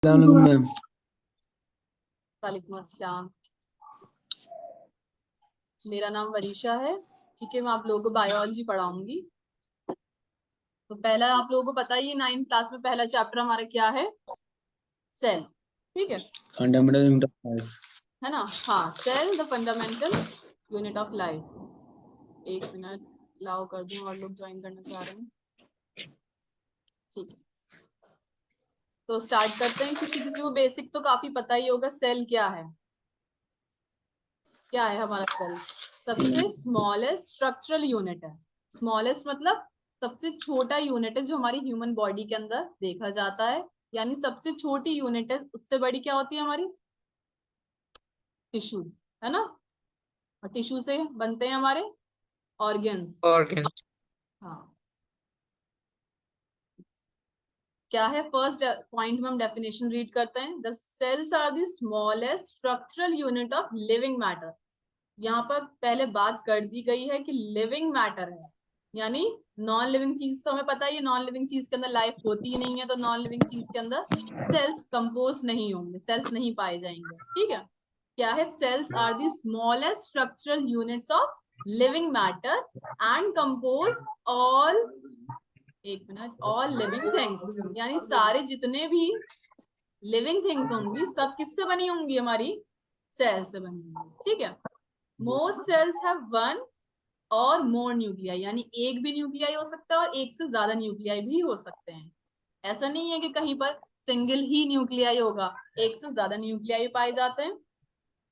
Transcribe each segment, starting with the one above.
Ma'am. वालेकुम अस्सलाम। मेरा नाम वरीशा है। ठीक है, मैं आप लोगों को बायोलॉजी पढ़ाऊंगी। तो पहला आप लोगों को पता ही है, 9th क्लास में पहला चैप्टर हमारा क्या है? सेल। ठीक है, फंडामेंटल यूनिट ऑफ लाइफ, है ना? हाँ, cell the fundamental unit of life. एक मिनट अलाउ कर दूं, और लोग ज्वाइन करना चाह रहे हैं। ठीक है, तो स्टार्ट करते हैं। किसी किसी को बेसिक तो काफी पता ही होगा, सेल क्या है। क्या है हमारा सेल? सबसे स्मॉलेस्ट स्ट्रक्चरल यूनिट है। स्मॉलेस्ट मतलब सबसे छोटा यूनिट है जो हमारी ह्यूमन बॉडी के अंदर देखा जाता है। यानी सबसे छोटी यूनिट है, उससे बड़ी क्या होती है हमारी? टिश्यू, है ना? और टिश्यू से बनते हैं हमारे ऑर्गन्स। ऑर्गन। हाँ, क्या है फर्स्ट पॉइंट में हम डेफिनेशन रीड करते हैं। The cells are the smallest structural unit of living matter. यहाँ पर पहले बात कर दी गई है कि लिविंग मैटर है, यानी नॉन लिविंग चीज तो हमें पता ही है, नॉन लिविंग चीज के अंदर लाइफ होती ही नहीं है, तो नॉन लिविंग चीज के अंदर सेल्स कंपोज नहीं होंगे, सेल्स नहीं पाए जाएंगे। ठीक है, क्या है? Cells are the smallest structural units of living matter and compose all, एक मिनट, ऑल लिविंग थिंग्स। यानी सारे जितने भी लिविंग थिंग्स होंगी सब किससे बनी होंगी? हमारी सेल से बनी होंगी। ठीक है, मोस्ट सेल्स हैव वन और मोर न्यूक्लियाई, यानी एक भी न्यूक्लियाई हो सकता है और एक से ज्यादा न्यूक्लियाई भी हो सकते हैं। ऐसा नहीं है कि कहीं पर सिंगल ही न्यूक्लियाई होगा, एक से ज्यादा न्यूक्लियाई पाए जाते हैं।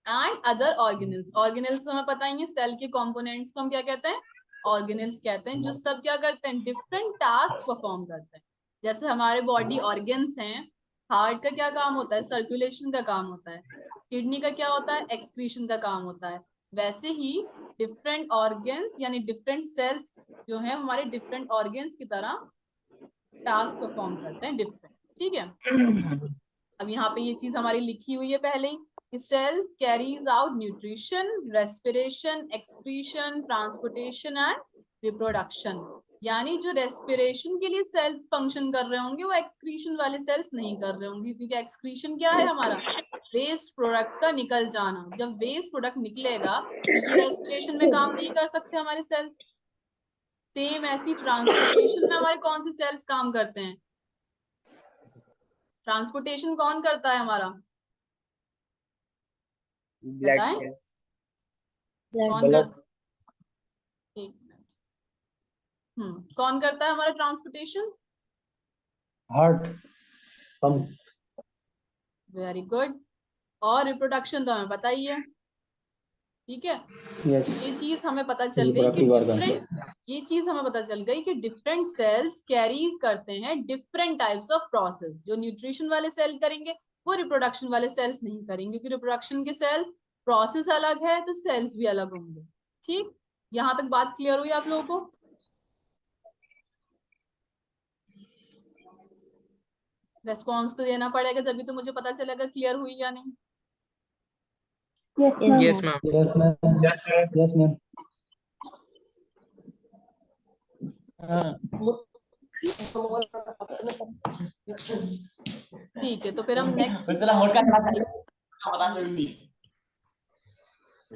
एंड अदर ऑर्गेनल्स, ऑर्गेनल्स हमें पता ही है, सेल के कंपोनेंट्स को हम क्या कहते हैं? ऑर्गेनल्स कहते हैं, जो सब क्या करते हैं? डिफरेंट टास्क परफॉर्म करते हैं। जैसे हमारे बॉडी ऑर्गन्स हैं, हार्ट का क्या काम होता है? सर्कुलेशन का काम होता है। किडनी का क्या होता है? एक्सक्रीशन का काम होता है। वैसे ही डिफरेंट ऑर्गन्स यानी डिफरेंट सेल्स जो है हमारे डिफरेंट ऑर्गन्स की तरह टास्क परफॉर्म करते हैं डिफरेंट। ठीक है, अब यहाँ पे ये चीज हमारी लिखी हुई है पहले ही कि cells carries out nutrition, respiration, excretion, transportation and reproduction. यानी जो रेस्पिरेशन के लिए सेल्स फंक्शन कर रहे होंगे वो एक्सक्रीशन वाले सेल्स नहीं कर रहे होंगे, क्योंकि एक्सक्रीशन क्या है हमारा? वेस्ट प्रोडक्ट का निकल जाना। जब वेस्ट प्रोडक्ट निकलेगा तो ये रेस्पिरेशन में काम नहीं कर सकते हमारे सेल्स। सेम ऐसी ट्रांसपोर्टेशन में हमारे कौन से सेल्स काम करते हैं? ट्रांसपोर्टेशन कौन करता है हमारा? बताएं, कौन कर, एक मिनट, कौन करता है हमारा transportation? Heart pump. Very good. और रिप्रोडक्शन तो हमें पता ही है। ठीक है, यस, ये चीज हमें पता चल गई कि रिप्रोडक्टिव ऑर्गन। ये चीज हमें पता चल गई कि डिफरेंट सेल्स कैरी करते हैं डिफरेंट टाइप्स ऑफ प्रोसेस। जो न्यूट्रिशन वाले सेल करेंगे वो रिप्रोडक्शन वाले सेल्स नहीं करेंगे, क्योंकि रिप्रोडक्शन के सेल्स प्रोसेस अलग है तो सेल्स भी अलग होंगे। ठीक, यहां तक बात क्लियर हुई आप लोगों को? रेस्पॉन्स तो देना पड़ेगा, जब भी तो मुझे पता चलेगा क्लियर हुई या नहीं। Yes ma'am. Yes ma'am, yes ma'am. ठीक है, तो फिर हम नेक्स्ट,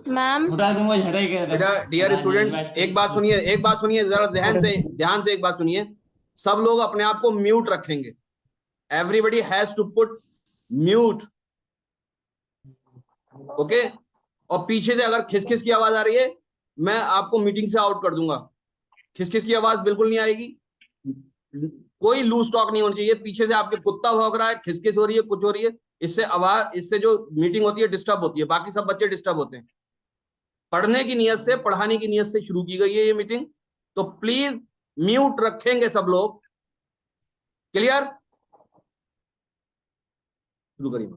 मैम बेटा डियर स्टूडेंट्स, एक बात सुनिए, एक बात सुनिए, जरा ध्यान से एक बात सुनिए। सब लोग अपने आप को म्यूट रखेंगे। Everybody has to put mute, okay? और पीछे से अगर खिसखिस की आवाज आ रही है मैं आपको मीटिंग से आउट कर दूंगा। खिसखिस की आवाज बिल्कुल नहीं आएगी, कोई लूज टॉक नहीं होनी चाहिए। पीछे से आपके कुत्ता भौंक रहा है, खिसखिस हो रही है, कुछ हो रही है, इससे आवाज, इससे जो मीटिंग होती है डिस्टर्ब होती है, बाकी सब बच्चे डिस्टर्ब होते हैं। पढ़ने की नियत से, पढ़ाने की नियत से शुरू की गई है ये मीटिंग, तो प्लीज म्यूट रखेंगे सब लोग। क्लियर? शुरू करिए।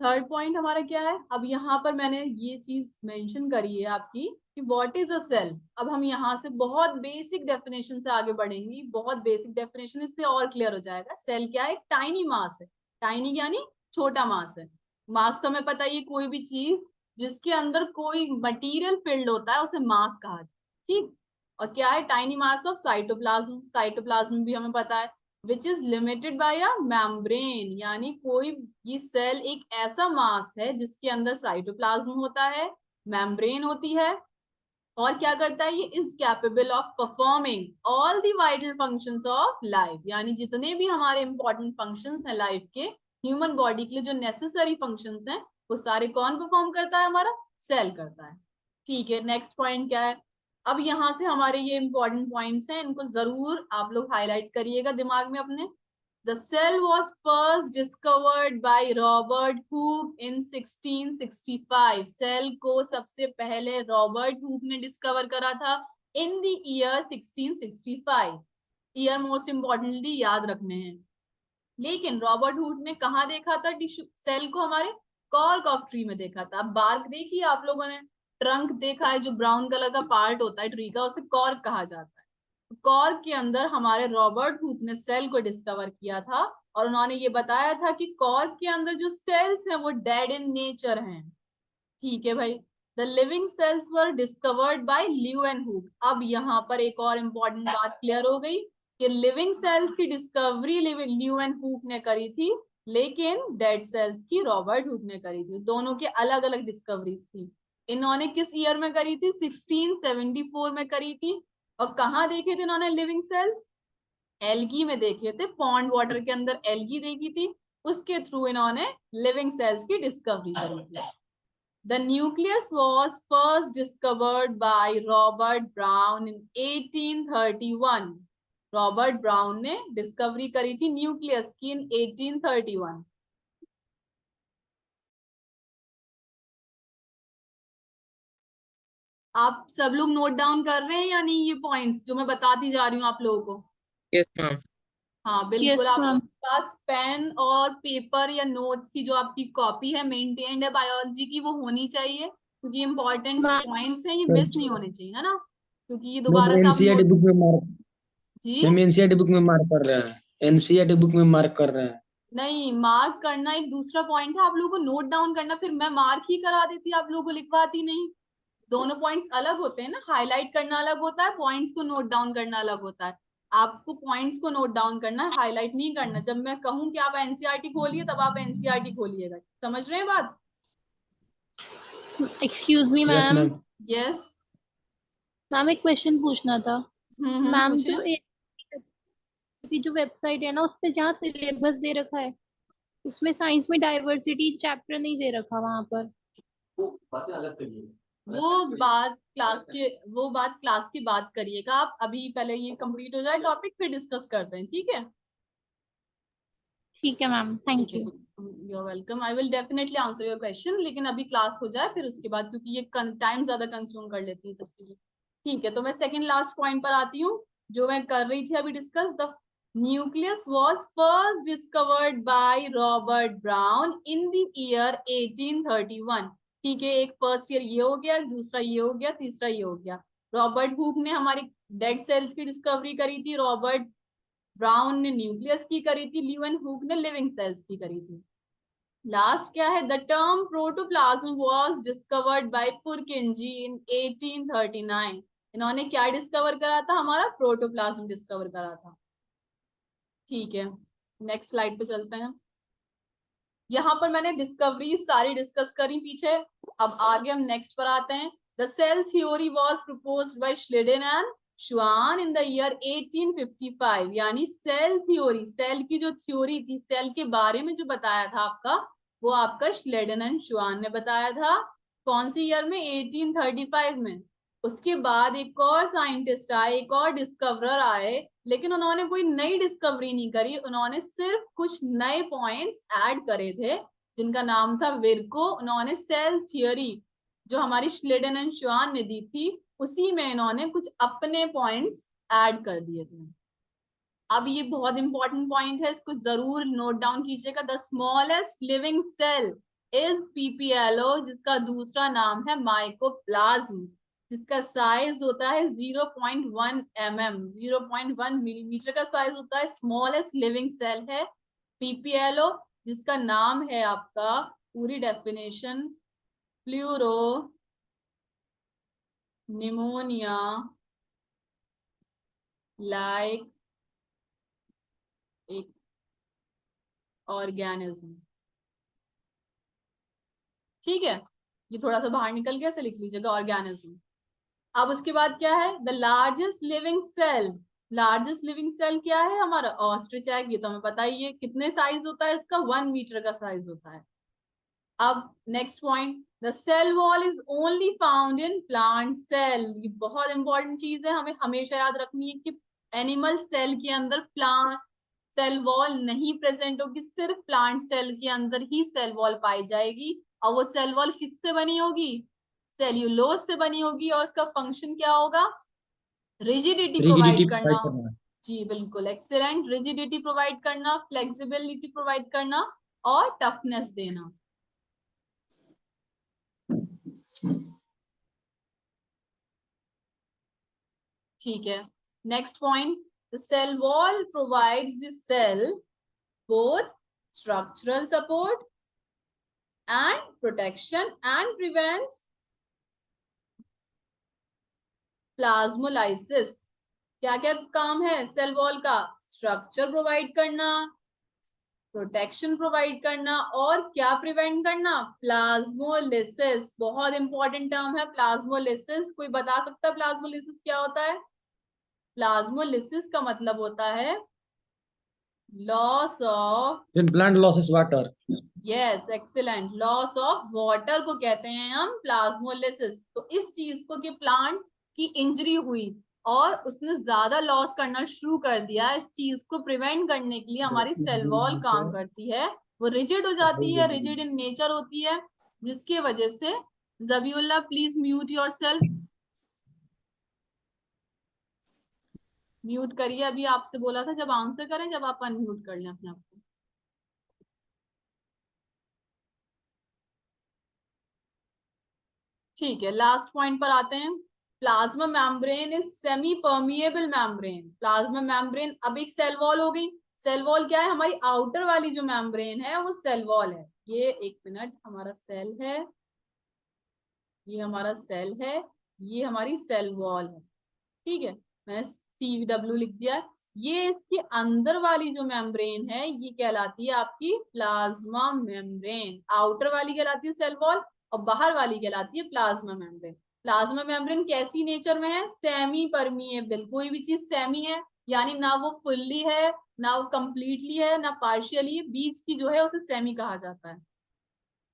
थर्ड पॉइंट हमारा क्या है? अब यहाँ पर मैंने ये चीज मेंशन करी है आपकी कि व्हाट इज अ सेल। अब हम यहाँ से बहुत बेसिक डेफिनेशन से आगे बढ़ेंगे, बहुत बेसिक डेफिनेशन, इससे और क्लियर हो जाएगा। सेल क्या है? एक टाइनी मास है। टाइनी यानी छोटा मास है। मास तो हमें पता ही है, कोई भी चीज जिसके अंदर कोई मटीरियल फिल्ड होता है उसे मास कहा जाता है। ठीक, और क्या है? Tiny mass of cytoplasm. Cytoplasm भी हमें पता है which is limited by a membrane, यानी कोई ये सेल एक ऐसा मास है जिसके अंदर साइटोप्लाज्म होता है, मेम्ब्रेन होती है, और क्या करता है, ये is capable of performing all the vital functions of life, यानी जितने भी हमारे इंपॉर्टेंट फंक्शंस हैं लाइफ के, ह्यूमन बॉडी के लिए जो नेसेसरी फंक्शंस हैं, वो सारे कौन परफॉर्म करता है, हमारा सेल करता है। ठीक है, नेक्स्ट पॉइंट क्या है। अब यहाँ से हमारे ये इंपॉर्टेंट पॉइंट्स हैं, इनको जरूर आप लोग हाईलाइट करिएगा दिमाग में अपने। The cell was first discovered by Robert Hooke in 1665. Cell को सबसे पहले रॉबर्ट हुक ने डिस्कवर करा था in the year 1665. Year most importantly याद रखने हैं। लेकिन रॉबर्ट हुक ने कहा देखा था टिश्यू सेल को, हमारे कॉर्क ऑफ ट्री में देखा था। अब बार्क देखी आप लोगों ने, ट्रंक देखा है, जो ब्राउन कलर का पार्ट होता है ट्री का, उसे कॉर्क कहा जाता है। कॉर्क के अंदर हमारे रॉबर्ट हुक ने सेल को डिस्कवर किया था, और उन्होंने ये बताया था कि कॉर्क के अंदर जो सेल्स हैं वो डेड इन नेचर हैं। ठीक है भाई, the living cells were discovered by Leeuwenhoek. अब यहाँ पर एक और इम्पोर्टेंट बात क्लियर हो गई कि लिविंग सेल्स की डिस्कवरी ल्यूएनहुक ने करी थी, लेकिन डेड सेल्स की रॉबर्ट हुक ने करी थी। दोनों के अलग अलग डिस्कवरीज थी। इन्होंने किस ईयर में करी थी, 1674 में करी थी। और कहाँ देखे थे इन्होंने लिविंग सेल्स, एल्गी में देखे थे, पॉन्ड वाटर के अंदर एल्गी देखी थी, उसके थ्रू इन्होंने लिविंग सेल्स की डिस्कवरी करी थी। The nucleus was first discovered by Robert Brown in 1831. Robert brown ने डिस्कवरी करी थी न्यूक्लियस की इन 1831। आप सब लोग नोट डाउन कर रहे हैं या नहीं, ये पॉइंट्स जो मैं बताती जा रही हूँ आप लोगों को? Yes ma'am. हाँ बिल्कुल। Yes, आपके ma'am. पास पेन और पेपर या नोट्स की जो आपकी कॉपी है मेंटेन्ड है बायोलॉजी की, वो होनी चाहिए, क्योंकि इंपॉर्टेंट Ma'am. पॉइंट्स हैं, ये मिस नहीं होने चाहिए, है ना, क्योंकि ये मैम दोबारा से आप एनसीईआरटी नोट। बुक में मार्क जी मैम एनसीईआरटी बुक में मार्क कर रहे हैं, एनसीईआरटी बुक में मार्क कर रहे हैं। नहीं, मार्क करना एक दूसरा पॉइंट है, आप लोगों को नोट डाउन करना, फिर मैं मार्क ही करा देती, आप लोगों को लिखवाती नहीं। दोनों पॉइंट्स अलग होते हैं ना, हाईलाइट करना अलग होता है, पॉइंट्स को नोट डाउन करना अलग होता है। आपको पॉइंट्स को नोट डाउन करना है, हाईलाइट नहीं करना। जब मैं कहूँ कि आप एनसीईआरटी खोलिए, तब आप एनसीईआरटी खोलिएगा। समझ रहे हैं बात? Excuse me, yes ma'am. Ma'am. Yes. Ma'am एक क्वेश्चन पूछना था। मैम पूछें। जो वेबसाइट है ना, उस पे जहाँ सिलेबस दे रखा है, उसमें साइंस में डाइवर्सिटी चैप्टर नहीं दे रखा वहां पर। वो बात क्लास की बात करिएगा आप। अभी पहले ये कंप्लीट हो जाए टॉपिक, फिर डिस्कस करते हैं, ठीक है? ठीक है ma'am, thank you. You are welcome. I will definitely answer your question, लेकिन अभी क्लास हो जाए फिर उसके बाद, क्योंकि ये टाइम ज्यादा कंज्यूम कर लेती है सब चीजें। ठीक है, तो मैं सेकंड लास्ट पॉइंट पर आती हूँ, जो मैं कर रही थी अभी discuss. The nucleus was first discovered by Robert brown in the year 1831। ठीक है, एक फर्स्ट ईयर ये हो गया, दूसरा ये हो गया, तीसरा ये हो गया। रॉबर्ट हुक ने हमारी डेड सेल्स की डिस्कवरी करी थी, रॉबर्ट ब्राउन ने न्यूक्लियस की करी थी, ल्यूएनहुक ने लिविंग सेल्स की करी थी। लास्ट क्या है, the term protoplasm was discovered by Purkinje in 1839। इन्होंने क्या डिस्कवर करा था, हमारा प्रोटोप्लाज्म डिस्कवर करा था। ठीक है, नेक्स्ट स्लाइड पे चलते हैं। यहाँ पर मैंने डिस्कवरी सारी डिस्कस करी पीछे। अब आगे हम नेक्स्ट पर आते हैं। The cell theory was proposed by Schleiden and Schwann in the year 1855। यानी सेल थ्योरी, सेल की जो थ्योरी थी, सेल के बारे में जो बताया था आपका, वो आपका श्लेडेन एंड श्वान ने बताया था। कौन सी ईयर में, 1835 में। उसके बाद एक और साइंटिस्ट आए, एक और डिस्कवरर आए, लेकिन उन्होंने कोई नई डिस्कवरी नहीं करी, उन्होंने सिर्फ कुछ नए पॉइंट्स ऐड करे थे, जिनका नाम था विर्को। उन्होंने सेल थियरी जो हमारी श्लेडेन एंड श्वान ने दी थी, उसी में इन्होंने कुछ अपने पॉइंट्स ऐड कर दिए थे। अब ये बहुत इंपॉर्टेंट पॉइंट है, इसको जरूर नोट डाउन कीजिएगा। The smallest living cell is PPLO, जिसका दूसरा नाम है माइकोप्लाज्म, जिसका साइज होता है 0.1 mm, 0.1 मिलीमीटर का साइज होता है। स्मॉलेस्ट लिविंग सेल है पीपीएलओ, जिसका नाम है आपका, पूरी डेफिनेशन, प्लूरो निमोनिया लाइक एक ऑर्गेनिज्म, ठीक है, ये थोड़ा सा बाहर निकल गया, से लिख लीजिएगा ऑर्गेनिज्म। अब उसके बाद क्या है, the largest living cell, largest living cell क्या है हमारा, ऑस्ट्रिच एग, ये तो हमें पता ही है, कितने साइज होता है इसका, 1 मीटर का साइज होता है। अब next point, the cell wall is only found in plant cell, ये बहुत इंपॉर्टेंट चीज है, हमें हमेशा याद रखनी है कि एनिमल सेल के अंदर प्लांट सेल वॉल नहीं प्रेजेंट होगी, सिर्फ प्लांट सेल के अंदर ही सेल वॉल पाई जाएगी। और वो सेल वॉल किससे बनी होगी, सेल्यूलोज से बनी होगी, और उसका फंक्शन क्या होगा, रिजिडिटी रिजिडिटी प्रोवाइड करना। करना। जी बिल्कुल, एक्सीलेंट, रिजिडिटी प्रोवाइड करना, फ्लेक्सिबिलिटी प्रोवाइड करना और टफनेस देना। ठीक है, next point, the cell wall provides the cell both structural support and protection and prevents plasmolysis। क्या क्या काम है सेल वॉल का, स्ट्रक्चर प्रोवाइड करना, प्रोटेक्शन प्रोवाइड करना और क्या प्रिवेंट करना, प्लाज्मोलिसिस। बहुत इंपॉर्टेंट टर्म है प्लाज्मोलिसिस, कोई बता सकता है प्लाज्मोलिसिस क्या होता है? प्लाज्मोलिसिस का मतलब होता है loss of, When plant loses water. Yes excellent, loss of water को कहते हैं हम प्लाज्मोलिसिस। तो इस चीज को कि प्लांट की इंजरी हुई और उसने ज्यादा लॉस करना शुरू कर दिया, इस चीज को प्रिवेंट करने के लिए हमारी सेल वॉल काम करती है। वो रिजिड हो जाती है, रिजिड इन नेचर होती है, जिसकी वजह से, Zabihullah please mute yourself, mute करिए, अभी आपसे बोला था जब आंसर करें, जब आप अनम्यूट कर लें अपने आप को। ठीक है, लास्ट पॉइंट पर आते हैं, plasma membrane is semi permeable membrane. Plasma membrane, अब एक सेल वॉल हो गई, सेल वॉल क्या है, हमारी आउटर वाली जो मेम्ब्रेन है वो सेल वॉल है। ये एक मिनट, हमारा सेल है, ये हमारा सेल है, ये हमारी सेल वॉल है, ठीक है, मैंने CW लिख दिया। ये इसके अंदर वाली जो मेम्ब्रेन है ये कहलाती है आपकी प्लाज्मा मेम्ब्रेन, आउटर वाली कहलाती है सेल वॉल और बाहर वाली कहलाती है प्लाज्मा मेम्ब्रेन। प्लाज्मा मेम्ब्रेन कैसी नेचर में है, सेमी परमिएबल, कोई भी चीज सेमी है यानी ना वो फुल्ली है ना वो कंप्लीटली है ना पार्शियली, बीच की जो है उसे सेमी कहा जाता है।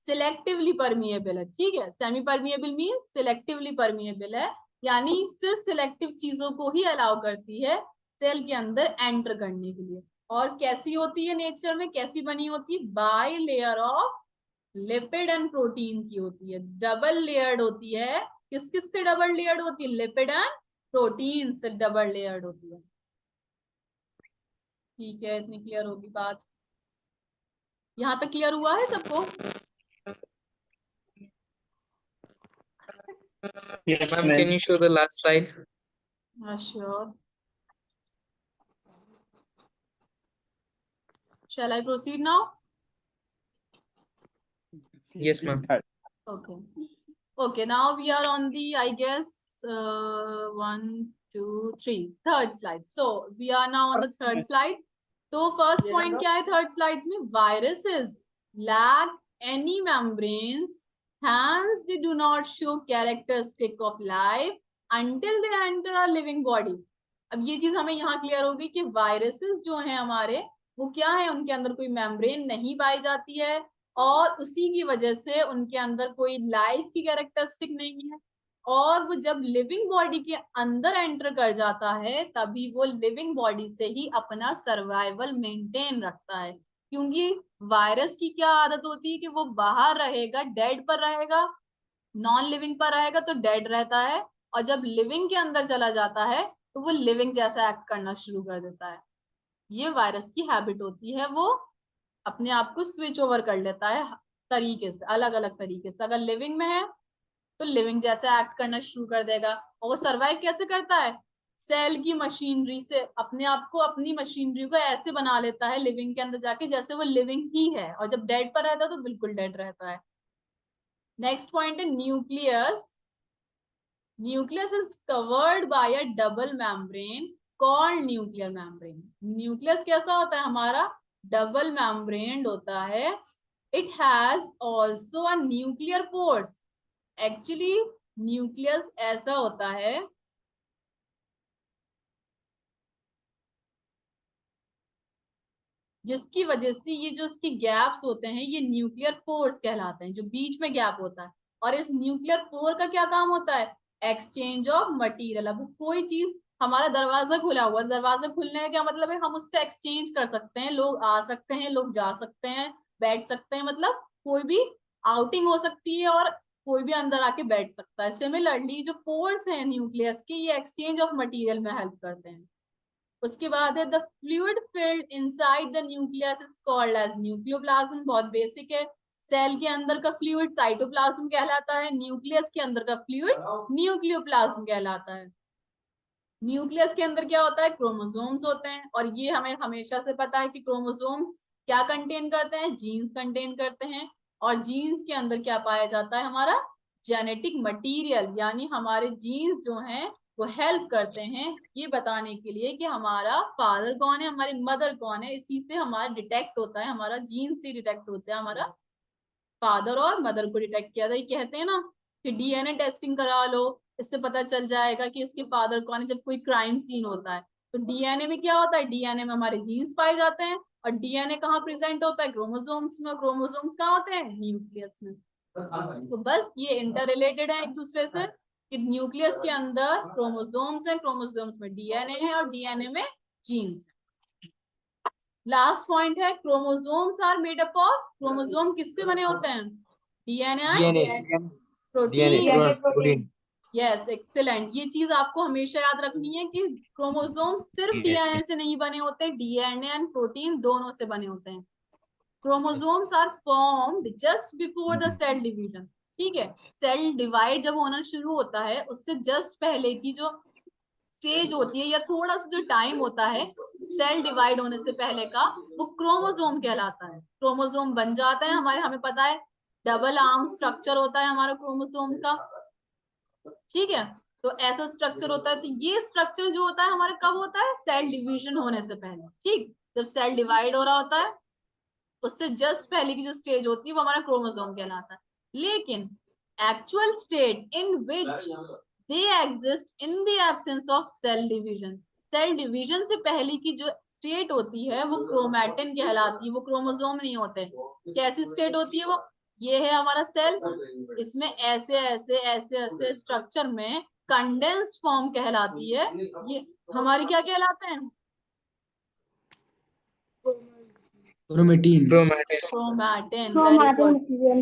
सिलेक्टिवली परमिएबल है, ठीक है, semi permeable means selectively permeable है, यानी सिर्फ सिलेक्टिव चीजों को ही अलाउ करती है सेल के अंदर एंटर करने के लिए। और कैसी होती है नेचर में, कैसी बनी होती है, by layer of lipid and protein की होती है, डबल लेयर्ड होती है। किस किस से डबल लेयर्ड होती है, लिपिड एंड प्रोटीन से डबल लेयर्ड होती है। ठीक है, इतनी क्लियर होगी बात, यहाँ तक क्लियर हुआ है सबको? Yes, ma'am, can you show the last slide? Sure. Shall I proceed now? Yes, ma'am. Okay. Okay, now we are on the, I guess, 1, 2, 3, third slide. So we are now on the third slide. So first point क्या है third slides में, viruses lack any membranes, hence they do not show characteristic of life until they enter a living body. अब ये चीज हमें यहाँ clear होगी कि वायरसेस जो हैं हमारे, वो क्या है, उनके अंदर कोई मेम्ब्रेन नहीं पाई जाती है और उसी की वजह से उनके अंदर कोई लाइफ की कैरेक्टरिस्टिक नहीं है। और वो जब लिविंग बॉडी के अंदर एंटर कर जाता है तभी वो लिविंग बॉडी से ही अपना सर्वाइवल मेंटेन रखता है, क्योंकि वायरस की क्या आदत होती है कि वो बाहर रहेगा डेड पर रहेगा, नॉन लिविंग पर रहेगा तो डेड रहता है, और जब लिविंग के अंदर चला जाता है तो वो लिविंग जैसा एक्ट करना शुरू कर देता है। ये वायरस की हैबिट होती है, वो अपने आप को स्विच ओवर कर लेता है तरीके से, अलग अलग तरीके से। अगर लिविंग में है तो लिविंग जैसा एक्ट करना शुरू कर देगा। और वो सर्वाइव कैसे करता है, सेल की मशीनरी से अपने आप को, अपनी मशीनरी को ऐसे बना लेता है लिविंग के अंदर जाके जैसे वो लिविंग ही है, और जब डेड पर रहता है तो बिल्कुल डेड रहता है। नेक्स्ट पॉइंट है nucleus. Nucleus is covered by a double membrane called nuclear membrane. Nucleus कैसा होता है हमारा? डबल मेम्ब्रेन्ड होता है। It has also a nuclear pores. Actually nucleus ऐसा होता है जिसकी वजह से ये जो इसके गैप्स होते हैं ये न्यूक्लियर पोर्स कहलाते हैं, जो बीच में गैप होता है। और इस न्यूक्लियर पोर का क्या काम होता है? Exchange of material. अब कोई चीज, हमारा दरवाजा खुला हुआ, दरवाजा खुलने का क्या मतलब है? हम उससे एक्सचेंज कर सकते हैं, लोग आ सकते हैं, लोग जा सकते हैं, बैठ सकते हैं, मतलब कोई भी आउटिंग हो सकती है और कोई भी अंदर आके बैठ सकता है। सिमिलरली जो पोर्स हैं न्यूक्लियस के, ये एक्सचेंज ऑफ मटेरियल में हेल्प करते हैं। उसके बाद है the fluid field inside the nucleus is called as nucleoplasm. बहुत बेसिक है। सेल के अंदर का फ्लूइड साइटोप्लाज्म कहलाता है, न्यूक्लियस के अंदर का फ्लूइड न्यूक्लियोप्लाज्म कहलाता है। न्यूक्लियस के अंदर क्या होता है? क्रोमोसोम्स होते हैं, और ये हमें हमेशा से पता है कि क्रोमोसोम्स क्या कंटेन करते हैं? जीन्स कंटेन करते हैं। और जीन्स के अंदर क्या पाया जाता है? हमारा जेनेटिक मटेरियल, यानी हमारे जीन्स जो हैं वो हेल्प करते हैं ये बताने के लिए कि हमारा फादर कौन है, हमारी मदर कौन है। इसी से हमारा डिटेक्ट होता है, हमारा जीन से डिटेक्ट होता है हमारा फादर और मदर को डिटेक्ट किया था। ये कहते हैं ना कि डीएनए टेस्टिंग करा लो, इससे पता चल जाएगा कि इसके फादर कौन है। जब कोई क्राइम सीन होता है तो डीएनए में क्या होता है? डीएनए में हमारे जीन्स पाए जाते हैं। और डीएनए कहाँ प्रेजेंट होता है? क्रोमोसोम्स में। क्रोमोसोम्स कहाँ होते हैं? न्यूक्लियस में। तो बस ये इंटर रिलेटेड है एक दूसरे से कि न्यूक्लियस के अंदर क्रोमोसोम्स हैं, क्रोमोसोम्स में डीएनए है और डीएनए में जीन्स। लास्ट पॉइंट है chromosomes are made up of. Chromosome किससे बने होते हैं? DNA, protein. Yes, excellent. ये चीज आपको हमेशा याद रखनी है कि क्रोमोसोम सिर्फ डीएनए से नहीं बने होते, डीएनए एंड प्रोटीन दोनों से बने होते हैं। Chromosomes are formed just before the cell division. ठीक है, सेल डिवाइड जब होना शुरू होता है उससे जस्ट पहले की जो स्टेज होती है या थोड़ा सा जो टाइम होता है सेल डिवाइड होने से पहले का, वो क्रोमोसोम कहलाता है। क्रोमोसोम बन जाता है हमारे, हमें पता है डबल आर्म स्ट्रक्चर होता है हमारा क्रोमोसोम का। ठीक है, तो ऐसा स्ट्रक्चर होता है। तो ये स्ट्रक्चर जो होता है हमारा कब होता है? सेल डिवीजन होने से पहले। ठीक, जब सेल डिवाइड हो रहा होता है उससे जस्ट पहले की जो स्टेज होती है वो हमारा क्रोमोसोम कहलाता है। लेकिन actual state in which they exist in the absence of cell division, cell division से पहले की जो स्टेट होती है वो क्रोमैटिन कहलाती है, वो क्रोमोसोम नहीं होते। कैसी स्टेट होती है वो? ये है हमारा सेल, इसमें ऐसे ऐसे ऐसे ऐसे स्ट्रक्चर में कंडेंस्ड फॉर्म कहलाती है। ये हमारी क्या कहलाते हैं? Chromatin. Chromatin.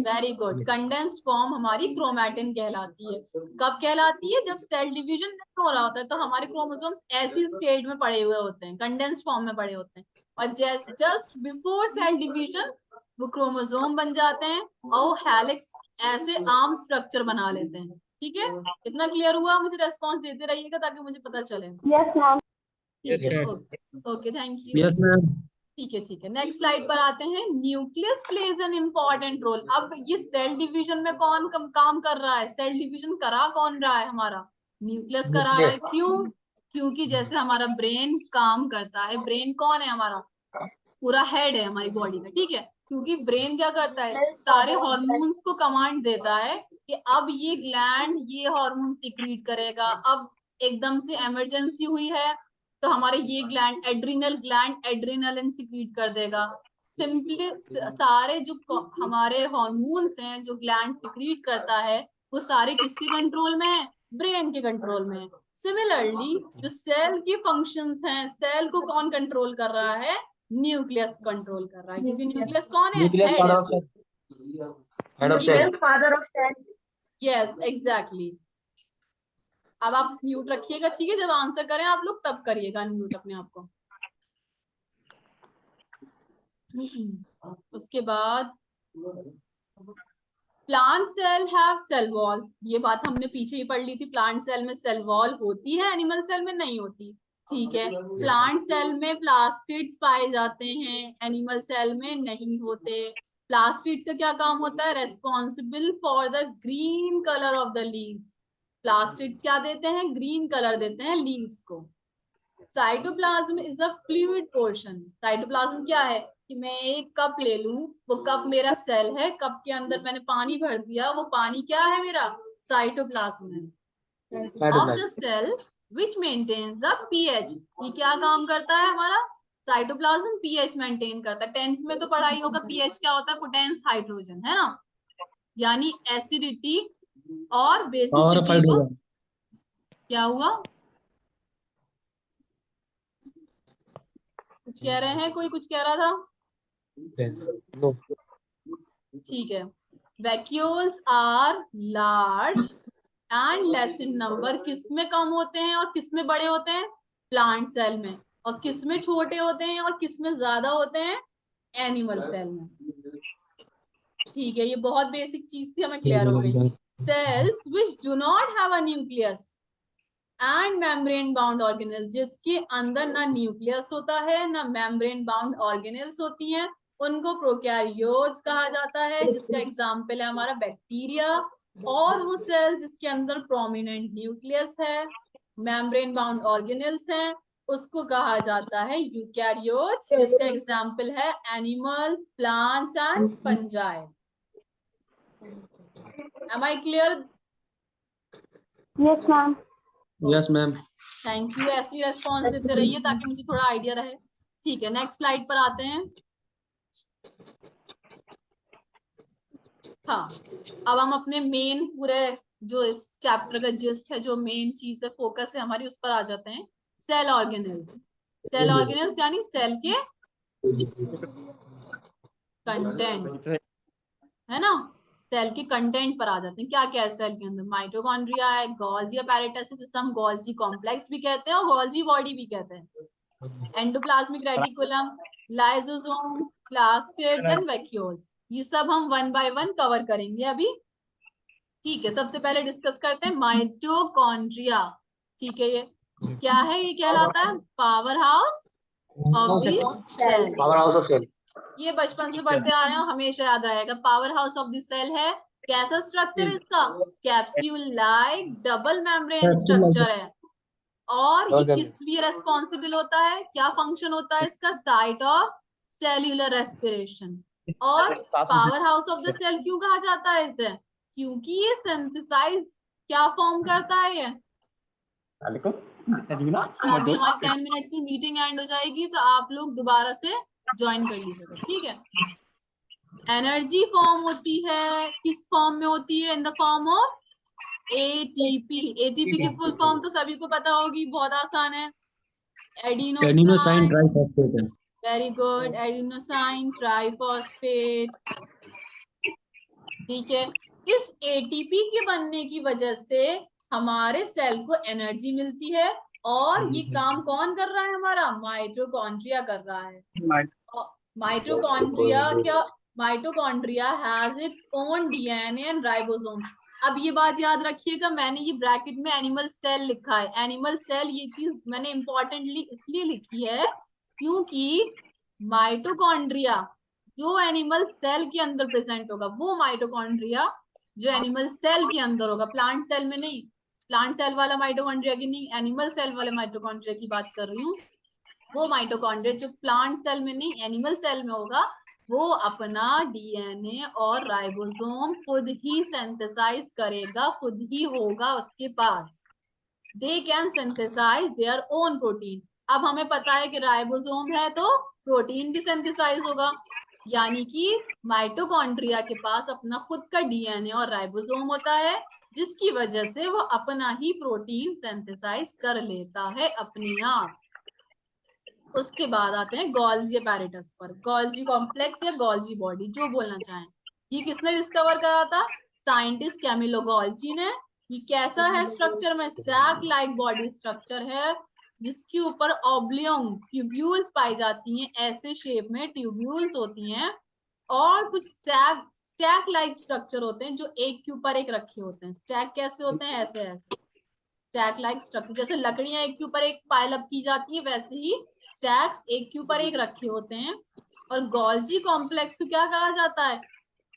Very good. Condensed form हमारी क्रोमैटिन कहलाती है। कब कहलाती है? जब सेल डिवीजन नहीं हो रहा होता है तो हमारे क्रोमोसोम्स ऐसी स्टेट में पड़े हुए होते हैं, कंडेंस्ड फॉर्म में पड़े होते हैं। और जस्ट बिफोर सेल डिवीजन वो क्रोमोसोम बन जाते हैं और हेलिक्स ऐसे आर्म स्ट्रक्चर बना लेते हैं। ठीक है, इतना क्लियर हुआ? मुझे रेस्पॉन्स देते रहिएगा ताकि मुझे पता चले। Yes, ma'am. Okay, thank you. Yes ma'am. ठीक है, ठीक है। नेक्स्ट स्लाइड पर आते हैं। Nucleus plays an important role. अब ये सेल डिवीजन में कौन काम कर रहा है? सेल डिवीजन करा कौन रहा है? हमारा न्यूक्लियस करा रहा है। क्यों? क्योंकि जैसे हमारा ब्रेन काम करता है, ब्रेन कौन है? हमारा पूरा हेड है हमारी बॉडी का। ठीक है, क्योंकि ब्रेन क्या करता है? सारे हॉर्मोन्स को कमांड देता है कि अब ये ग्लैंड ये हार्मोन सिक्रीट करेगा। अब एकदम से इमरजेंसी हुई है तो हमारे ये ग्लैंड ग्लैंड एड्रिनलिन सिक्रीट कर देगा। सिंपली सारे जो हमारे हार्मोन्स हैं जो ग्लैंड सिक्रीट करता है वो सारे किसके कंट्रोल में है? ब्रेन के कंट्रोल में है। सिमिलरली जो सेल की फंक्शंस हैं, सेल को कौन कंट्रोल कर रहा है? न्यूक्लियस कंट्रोल कर रहा है, क्योंकि न्यूक्लियस कौन है? Father of cell. Yes, exactly. अब आप म्यूट रखिएगा, ठीक है? जब आंसर करें आप लोग तब करिएगा अनम्यूट अपने आप को। उसके बाद plant cell have cell walls. ये बात हमने पीछे ही पढ़ ली थी। प्लांट सेल में सेल वॉल होती है, एनिमल सेल में नहीं होती। ठीक है, प्लांट सेल में प्लास्टिड्स पाए जाते हैं, एनिमल सेल में नहीं होते। प्लास्टिड्स का क्या काम होता है? Responsible for the green colour of the leaves. Plastids क्या देते हैं? ग्रीन कलर देते हैं लीव्स को। Cytoplasm is a fluid portion. Cytoplasm क्या है कि मैं एक कप ले लूं, वो कप मेरा सेल है, कप के अंदर मैंने पानी भर दिया, वो पानी क्या है मेरा साइटोप्लाज्म है of the cell which maintains the pH. ये क्या काम करता है हमारा साइटोप्लाज्म? पीएच मेंटेन करता है। 10th में तो पढ़ाई होगा पीएच क्या होता है, पोटेंस हाइड्रोजन, है ना, यानी एसिडिटी और पावर ऑफ बेसिसिटी को हाइड्रोजन। क्या हुआ, कुछ कह रहे हैं, कोई कुछ कह रहा था? ठीक है। Vacuoles are large and less in number. किसमें कम होते हैं और किसमें बड़े होते हैं? प्लांट सेल में। और किसमें छोटे होते हैं और किसमें ज्यादा होते हैं? एनिमल सेल में। ठीक है, ये बहुत बेसिक चीज थी, हमें क्लियर हो गई। Cells which do not have a nucleus and membrane bound organelles, जिसके अंदर ना न्यूक्लियस होता है ना मेम्ब्रेन बाउंड ऑर्गेनेल्स होती हैं, उनको प्रोकैरियोट्स कहा जाता है, जिसका एग्जाम्पल है हमारा बैक्टीरिया। और वो सेल्स जिसके अंदर प्रोमिनेंट न्यूक्लियस है, मेम्ब्रेन बाउंड ऑर्गेनेल्स हैं, उसको कहा जाता है यूकैरियोट्स, जिसका एग्जाम्पल है animals, plants and fungi. Am I clear? Yes, ma'am. Yes ma'am. Thank you, ऐसी रेस्पॉन्स देते रहिए ताकि मुझे थोड़ा आइडिया रहे। ठीक है, नेक्स्ट स्लाइड पर आते हैं। हाँ, अब हम अपने मेन पूरे जो इस चैप्टर का जिस्ट है, जो मेन चीज है, फोकस है हमारी, उस पर आ जाते हैं। Cell organelles. सेल ऑर्गेनेल्स यानी सेल के कंटेंट, है ना, सेल के कंटेंट पर आ जाते हैं। क्या क्या है सेल के अंदर? माइटोकॉन्ड्रिया है, गोल्जी अपैरेटस, जिसे हम गोल्जी कॉम्प्लेक्स भी कहते हैं और गोल्जी बॉडी भी कहते हैं, endoplasmic reticulum, lysosome, plastids and vacuoles. ये सब हम 1 बाय 1 कवर करेंगे अभी। ठीक है, सबसे पहले डिस्कस करते हैं माइटोकॉन्ड्रिया। ठीक है, ये क्या है? ये कहलाता है power house of the cell. Power house of cell. ये बचपन से पढ़ते आ रहे हो, हमेशा याद रहेगा। Power house of the cell है। कैसा स्ट्रक्चर है इसका? Capsule like double membrane structure है। और ये किस लिए रेस्पॉन्सिबल होता है? क्या फंक्शन होता है इसका? Site of cellular respiration. और power house of the cell क्यों कहा जाता है इसे? क्योंकि ये सिंथेसाइज क्या फॉर्म करता है ये? अच्छा, अभी हमारी 10 मिनट्स की मीटिंग एंड हो जाएगी, तो आप लोग दोबारा से ज्वाइन कर लीजिएगा, ठीक है। एनर्जी फॉर्म होती है, किस फॉर्म में होती है? In the form of ATP. ATP की फुल फॉर्म तो सभी को पता होगी, बहुत आसान है। Adenosine triphosphate. Very good, adenosine triphosphate. ठीक है, इस एटीपी के बनने की वजह से हमारे सेल को एनर्जी मिलती है। और ये काम कौन कर रहा है? हमारा माइटोकॉन्ड्रिया कर रहा है। माइटोकॉन्ड्रिया क्या? Mitochondria has its own DNA and ribosome. अब ये बात याद रखिएगा, मैंने ये ब्रैकेट में एनिमल सेल लिखा है। एनिमल सेल, ये चीज मैंने इंपॉर्टेंटली इसलिए लिखी है क्योंकि माइटोकॉन्ड्रिया जो एनिमल सेल के अंदर प्रेजेंट होगा, वो माइटोकॉन्ड्रिया जो एनिमल सेल के अंदर होगा, प्लांट सेल में नहीं। प्लांट सेल वाला माइटोकॉन्ड्रिया की नहीं, एनिमल सेल वाले माइटोकॉन्ड्रिया की बात कर रही हूँ। वो माइटोकॉन्ड्रिया जो प्लांट सेल में नहीं, एनिमल सेल में होगा, वो अपना डीएनए और राइबोसोम खुद ही सिंथेसाइज करेगा, खुद ही होगा उसके पास। They can synthesise their own protein. अब हमें पता है कि राइबोसोम है तो प्रोटीन भी सिंथेसाइज होगा, यानी कि माइटोकॉन्ड्रिया के पास अपना खुद का डीएनए और राइबोसोम होता है, जिसकी वजह से वो अपना ही प्रोटीन सिंथेसाइज कर लेता है अपने आप। उसके बाद आते हैं गोल्जी अपैरेटस पर। गोल्जी कॉम्प्लेक्स या गोल्जी बॉडी, जो बोलना चाहें। ये किसने डिस्कवर करा था? साइंटिस्ट कैमिलो गोल्जी ने। ये कैसा है स्ट्रक्चर में? सैक लाइक बॉडी स्ट्रक्चर है, जिसके ऊपर ऑब्लियोंग ट्यूब्यूल्स पाई जाती हैं। ऐसे शेप में ट्यूब्यूल्स होती हैं, और कुछ स्टैक लाइक स्ट्रक्चर होते हैं जो एक के ऊपर एक रखे होते हैं। स्टैक कैसे होते हैं? ऐसे ऐसे स्टैक लाइक स्ट्रक्चर, जैसे लकड़ियां एक के ऊपर एक पाइल अप की जाती है, वैसे ही स्टैक्स एक के ऊपर एक रखे होते हैं। और गोल्जी कॉम्प्लेक्स को क्या कहा जाता है?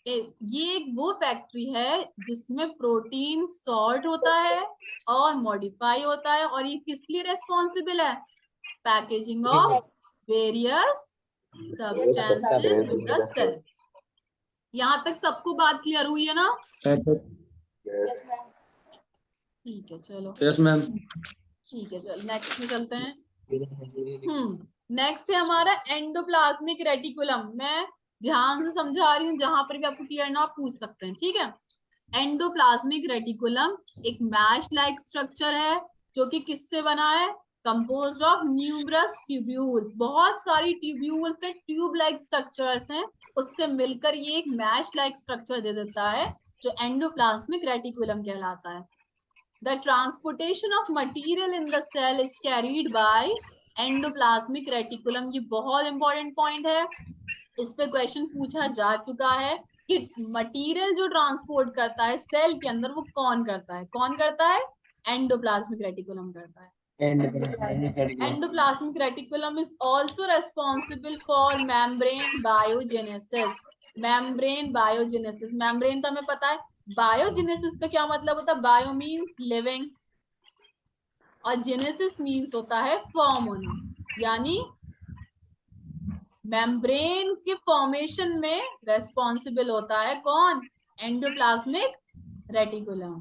ये एक वो फैक्ट्री है जिसमें प्रोटीन सॉर्ट होता है और मॉडिफाई होता है। और ये किस लिए रेस्पॉन्सिबल है? Packaging of various substances in the cell. यहाँ तक सबको बात क्लियर हुई है ना? ठीक है, चलो यस मैम। ठीक है, चलो नेक्स्ट में चलते हैं। नेक्स्ट है हमारा एंडोप्लाज्मिक रेटिकुलम। मैं ध्यान से समझा रही हूँ, जहां पर भी आपको क्लियर ना आप पूछ सकते हैं, ठीक है। एंडोप्लाज्मिक रेटिकुलम एक मैश लाइक स्ट्रक्चर है जो कि किससे बना है? कंपोज्ड ऑफ न्यूमरस ट्यूब्यूल्स, बहुत सारी ट्यूब्यूल्स से ट्यूब लाइक स्ट्रक्चर्स हैं, उससे मिलकर ये एक मैश लाइक स्ट्रक्चर दे देता है जो एंडोप्लाज्मिक रेटिकुलम कहलाता है। The transportation of material in the cell is carried by endoplasmic reticulum। ये बहुत इंपॉर्टेंट पॉइंट है, इस पे क्वेश्चन पूछा जा चुका है कि मटेरियल जो ट्रांसपोर्ट करता है सेल के अंदर वो कौन करता है? कौन करता है? एंडोप्लाज्मिक रेटिकुलम करता है। Endoplasmic reticulum is also responsible for membrane biogenesis। membrane biogenesis, membrane तो हमें पता है, बायोजेनेसिस का क्या मतलब होता है? बायो मीन्स लिविंग और जेनेसिस मीन्स होता है फॉर्म होना, यानी मेम्ब्रेन के फॉर्मेशन में रेस्पॉन्सिबल होता है कौन? Endoplasmic reticulum.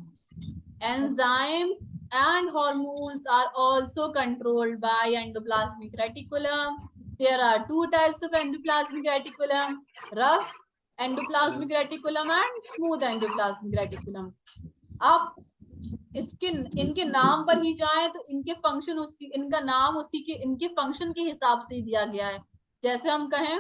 Enzymes and hormones are also controlled by endoplasmic reticulum। There are two types of endoplasmic reticulum: rough endoplasmic reticulum and smooth endoplasmic reticulum। आप इनके नाम पर ही जाएं तो इनके फंक्शन इनका नाम उसी के इनके फंक्शन के हिसाब से ही दिया गया है। जैसे हम कहें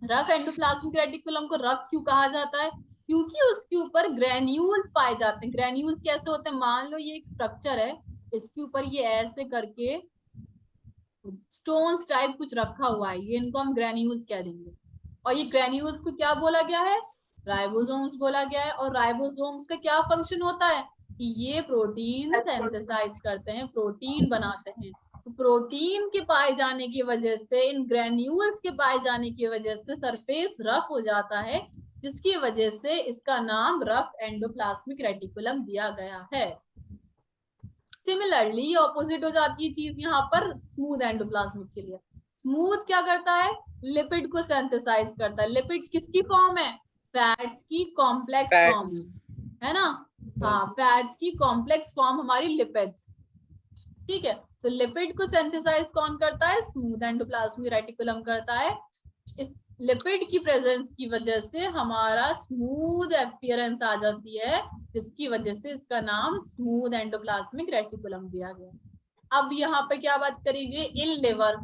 रफ एंडोप्लाज्मिक रेटिकुलम को रफ क्यों कहा जाता है? क्योंकि उसके ऊपर ग्रेन्यूल्स पाए जाते हैं। ग्रेन्यूल्स कैसे होते हैं? मान लो ये एक स्ट्रक्चर है, इसके ऊपर ये ऐसे करके स्टोन्स टाइप कुछ रखा हुआ है, ये इनको हम ग्रेन्यूल्स कह देंगे। और ये ग्रेन्यूल्स को क्या बोला गया है? राइबोसोम्स बोला गया है। और राइबोसोम्स का क्या फंक्शन होता है? कि ये प्रोटीन सिंथेसाइज करते हैं, प्रोटीन बनाते हैं। तो प्रोटीन के पाए जाने की वजह से, इन ग्रेन्यूल्स के पाए जाने की वजह से सरफेस रफ हो जाता है, जिसकी वजह से इसका नाम रफ एंडोप्लाज्मिक रेटिकुलम दिया गया है। सिमिलरली ऑपोजिट हो जाती है चीज यहाँ पर स्मूथ एंडोप्लाज्मिक के लिए। स्मूथ क्या करता है? लिपिड को सिंथेसाइज करता है। लिपिड किसकी फॉर्म है? फैट्स की कॉम्प्लेक्स फॉर्म है ना? हाँ, फैट्स की कॉम्प्लेक्स फॉर्म हमारी लिपिड्स, ठीक है। तो लिपिड को सिंथेसाइज कौन करता है? स्मूथ एंडोप्लाज्मिक रेटिकुलम करता है। इस लिपिड की प्रेजेंस की वजह से हमारा स्मूथ अपीयरेंस आ जाती है, जिसकी वजह से इसका नाम स्मूथ एंडोप्लाज्मिक रेटिकुलम दिया गया। अब यहाँ पे क्या बात करेंगे? In liver.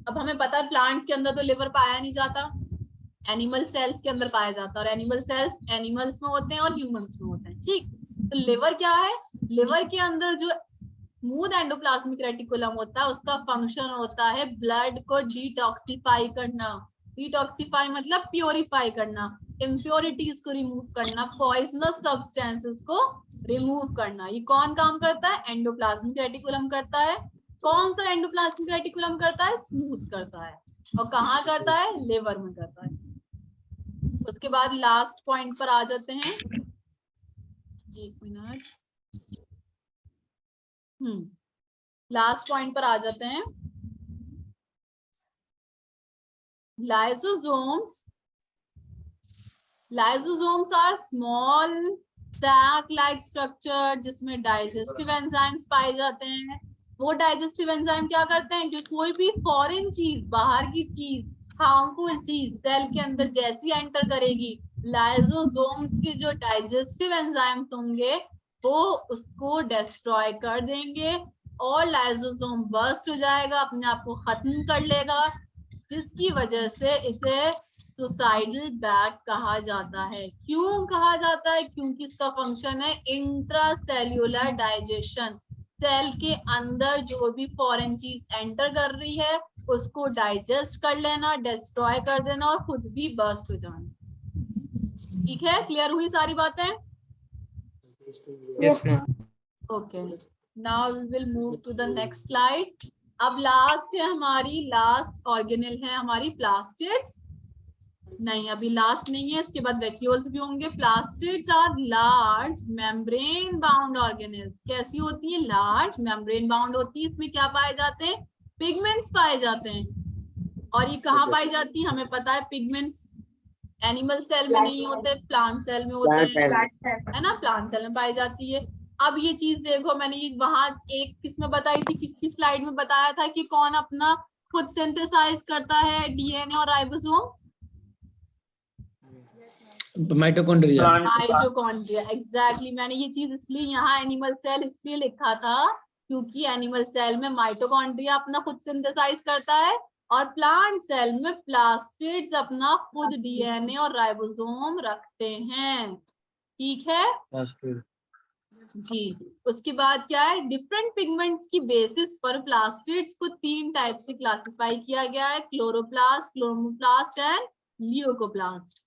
अब हमें पता है प्लांट्स के अंदर तो लिवर पाया नहीं जाता, एनिमल सेल्स के अंदर पाया जाता है, और एनिमल सेल्स एनिमल्स में होते हैं और ह्यूमंस में होते हैं, ठीक। तो लिवर क्या है? लिवर के अंदर जो स्मूथ एंडोप्लाज्मिक रेटिकुलम होता है उसका फंक्शन होता है ब्लड को डिटॉक्सिफाई करना। डिटॉक्सिफाई मतलब प्योरीफाई करना, इम्प्योरिटीज को रिमूव करना, पॉइजनस सब्सटेंसेस को रिमूव करना। ये कौन काम करता है? एंडोप्लाज्मिक रेटिकुलम करता है। कौन सा एंडोप्लाज्मिक रेटिकुलम करता है? स्मूथ करता है। और कहाँ करता है? लिवर में करता है। उसके बाद लास्ट पॉइंट पर आ जाते हैं, एक मिनट, लास्ट पॉइंट पर आ जाते हैं। Lysosomes. Lysosomes are small sac like structure जिसमें डाइजेस्टिव एंजाइम्स पाए जाते हैं। वो डाइजेस्टिव एंजाइम क्या करते हैं? जो कोई भी फॉरेन चीज, बाहर की चीज, हार्मफुल चीज सेल के अंदर जैसी एंटर करेगी, लाइसोसोम्स के जो डाइजेस्टिव एंजाइम्स होंगे वो उसको डिस्ट्रॉय कर देंगे और लाइसोसोम बर्स्ट हो जाएगा, अपने आप को खत्म कर लेगा, जिसकी वजह से इसे सुसाइडल बैग कहा जाता है। क्यों कहा जाता है? क्योंकि इसका फंक्शन है इंट्रासेल्यूलर डाइजेशन। सेल के अंदर जो भी फॉरेन चीज एंटर कर रही है उसको डाइजेस्ट कर लेना, डिस्ट्रॉय कर देना और खुद भी बर्स्ट हो जाना। ठीक है, क्लियर हुई सारी बातें? Yes, ma'am. Okay, now we will move to the next slide. अब लास्ट है हमारी, लास्ट ऑर्गेनेल है हमारी प्लास्टिड्स। नहीं, अभी लास्ट नहीं है, इसके बाद वैक्यूल्स भी होंगे। Plastids are large membrane bound organelles. कैसी होती है? लार्ज मेम्ब्रेन बाउंड होती है। इसमें क्या पाए जाते हैं? पिगमेंट्स पाए जाते हैं। और ये कहाँ पाई जाती है हमें पता है, पिगमेंट्स एनिमल सेल में नहीं होते, प्लांट सेल में होते हैं, है ना, प्लांट सेल में पाई जाती है। अब ये चीज देखो, मैंने ये वहां एक किसमें बताई थी, किसकी स्लाइड में बताया था कि कौन अपना खुद सिंथेसाइज करता है डीएनए और राइबोसोम, माइटोकॉन्ड्रिया। Mitochondria, exactly. मैंने ये चीज इसलिए यहाँ एनिमल सेल इसलिए लिखा था क्योंकि एनिमल सेल में माइटोकॉन्ड्रिया अपना खुद सिंथेसाइज करता है और प्लांट सेल में प्लास्टिड्स अपना खुद डीएनए और राइबोसोम रखते हैं। ठीक है जी। उसके बाद क्या है, डिफरेंट पिगमेंट्स की बेसिस पर प्लास्टिड्स को 3 टाइप से क्लासिफाई किया गया है, क्लोरोप्लास्ट, क्रोमोप्लास्ट एंड ल्यूकोप्लास्ट।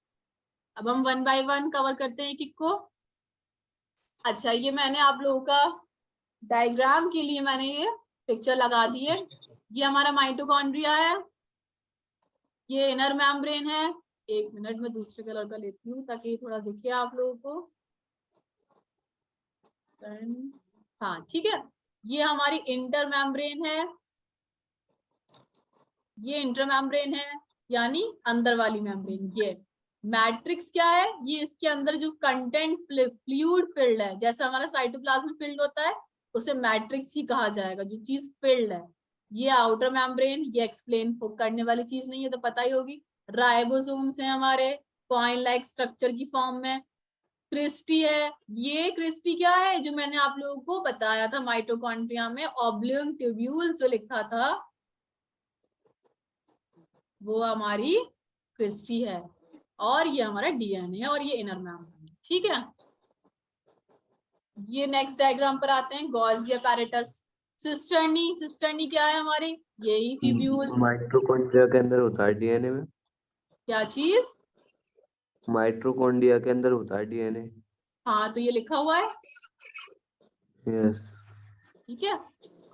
अब हम 1 बाय 1 कवर करते हैं एक को। अच्छा, ये मैंने आप लोगों का डायग्राम के लिए मैंने ये पिक्चर लगा दी है। ये हमारा माइटोकॉन्ड्रिया है, ये इनर मेम्ब्रेन है। एक मिनट में दूसरे कलर का लेती हूँ ताकि ये थोड़ा दिखे आप लोगों को। हाँ ठीक है, ये हमारी इंटर मेम्ब्रेन है, ये इंटर मेम्ब्रेन है यानी अंदर वाली मेम्ब्रेन। ये मैट्रिक्स क्या है, ये इसके अंदर जो कंटेंट फ्लूइड फिल्ड है, जैसे हमारा साइटोप्लाज्म फिल्ड होता है उसे मैट्रिक्स ही कहा जाएगा, जो चीज फिल्ड है। ये आउटर मेम्ब्रेन, ये एक्सप्लेन करने वाली चीज नहीं है तो पता ही होगी। राइबोसोम्स हैं हमारे कॉइन लाइक स्ट्रक्चर की फॉर्म में। क्रिस्टी है, ये क्रिस्टी क्या है, जो मैंने आप लोगों को बताया था माइटोकॉन्ड्रिया में ऑब्लिंग ट्यूब्यूल जो लिखा था, वो हमारी क्रिस्टी है। और ये हमारा डीएनए है और ये इनर मेम्ब्रेन। ठीक है, ये नेक्स्ट डायग्राम पर आते हैं। गोल्गी apparatus, सिस्टर्नी, सिस्टर्नी क्या है हमारी, यही ट्यूब्यूल्स। माइटोकॉन्ड्रिया के अंदर होता है डीएनए में, क्या चीज, माइटोकॉन्ड्रिया के अंदर होता है डीएनए। हाँ तो ये लिखा हुआ है, यस। ठीक है।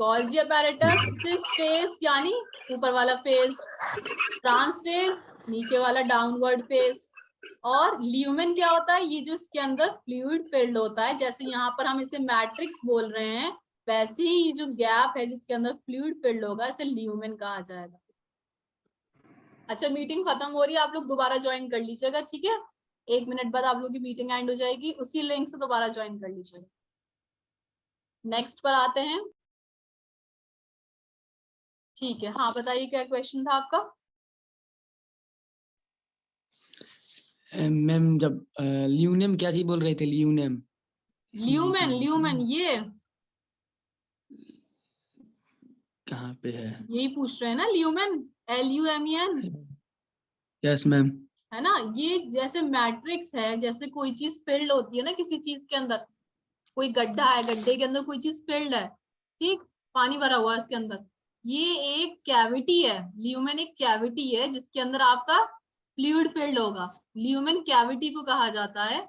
गोल्गी apparatus, सिस फेज यानी ऊपर वाला फेज, ट्रांस फेज नीचे वाला डाउनवर्ड फेज, और ल्यूमेन क्या होता है, ये जो इसके अंदर फ्लूइड फिल्ड होता है। जैसे यहाँ पर हम इसे मैट्रिक्स बोल रहे हैं, वैसे ही ये जो गैप है जिसके अंदर फ्लूइड फिल्ड होगा इसे ल्यूमेन कहा जाएगा। अच्छा, मीटिंग खत्म हो रही है, आप लोग दोबारा ज्वाइन कर लीजिएगा, ठीक है। 1 मिनट बाद आप लोग की मीटिंग एंड हो जाएगी, उसी लिंक से दोबारा ज्वाइन कर लीजिएगा। नेक्स्ट पर आते हैं। ठीक है, हाँ बताइए क्या क्वेश्चन था आपका। मैम जब ल्यूनेम क्या चीज बोल रहे थे, ल्यूनेम? ल्यूमेन, ल्यूमेन ये कहाँ पे है? यही पूछ रहे हैं ना, ल्यूमेन, LUMEN, यस मैम। है ना। ये जैसे मैट्रिक्स है, जैसे कोई चीज फिल्ड होती है ना किसी चीज के अंदर, कोई गड्ढा है, गड्ढे के अंदर कोई चीज फिल्ड है, ठीक, पानी भरा हुआ है इसके अंदर, ये एक कैविटी है। ल्यूमेन एक कैविटी है जिसके अंदर आपका फ्लूइड फिल्ड होगा, ल्यूमेन कैविटी को कहा जाता है।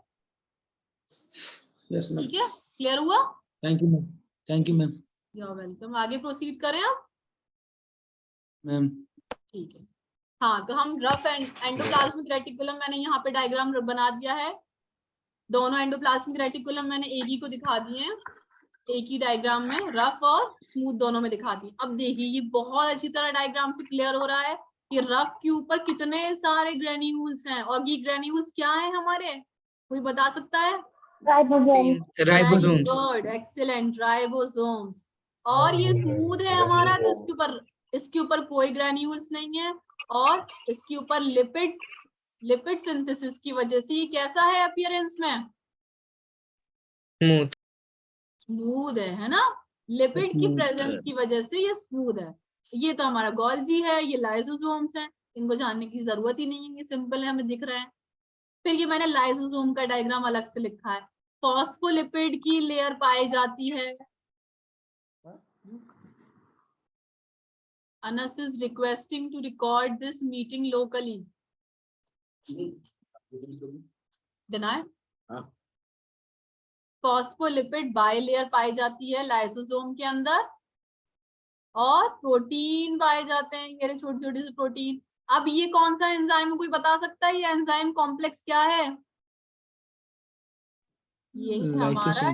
Yes ma'am. ठीक है, क्लियर हुआ? Thank you ma'am, thank you ma'am. You are welcome. आगे प्रोसीड करें आप। मैम ठीक है, हाँ तो हम रफ एंडोप्लाज्मिक रेटिकुलम, मैंने यहाँ पे डायग्राम बना दिया है। दोनों एंडोप्लाज्मिक रेटिकुलम मैंने एक ही को दिखा दिए हैं, एक ही डायग्राम में, रफ और स्मूथ दोनों में दिखा दी। अब देखिए ये बहुत अच्छी तरह डायग्राम से क्लियर हो रहा है कि रफ के ऊपर कितने सारे ग्रेन्यूल्स हैं, और ये ग्रेन्यूल्स क्या है हमारे, कोई बता सकता है? राइबोसोम्स। Good, excellent, ribosomes. और ये स्मूथ है हमारा, तो इसके ऊपर कोई ग्रेन्यूल्स नहीं है, और इसके ऊपर लिपिड सिंथेसिस की वजह से ये कैसा है अपीयरेंस में, स्मूथ है ना, लिपिड की प्रेजेंस की वजह से ये स्मूथ है। ये तो हमारा गोल्गी है, ये लाइसोसोम्स हैं, इनको जानने की जरूरत ही नहीं है, ये सिंपल है, हमें दिख रहे हैं। फिर ये मैंने लाइसोसोम का डायग्राम अलग से लिखा है। फॉस्फोलिपिड की लेयर पाई जाती है। Anas is requesting to record this meeting locally. Denied? Phospholipid bilayer पाई जाती है लाइसोसोम के अंदर, और प्रोटीन पाए जाते हैं, ये छोटे छोटे से प्रोटीन। अब ये कौन सा एंजाइम है, कोई बता सकता है ये एंजाइम कॉम्प्लेक्स क्या है? यही हमारा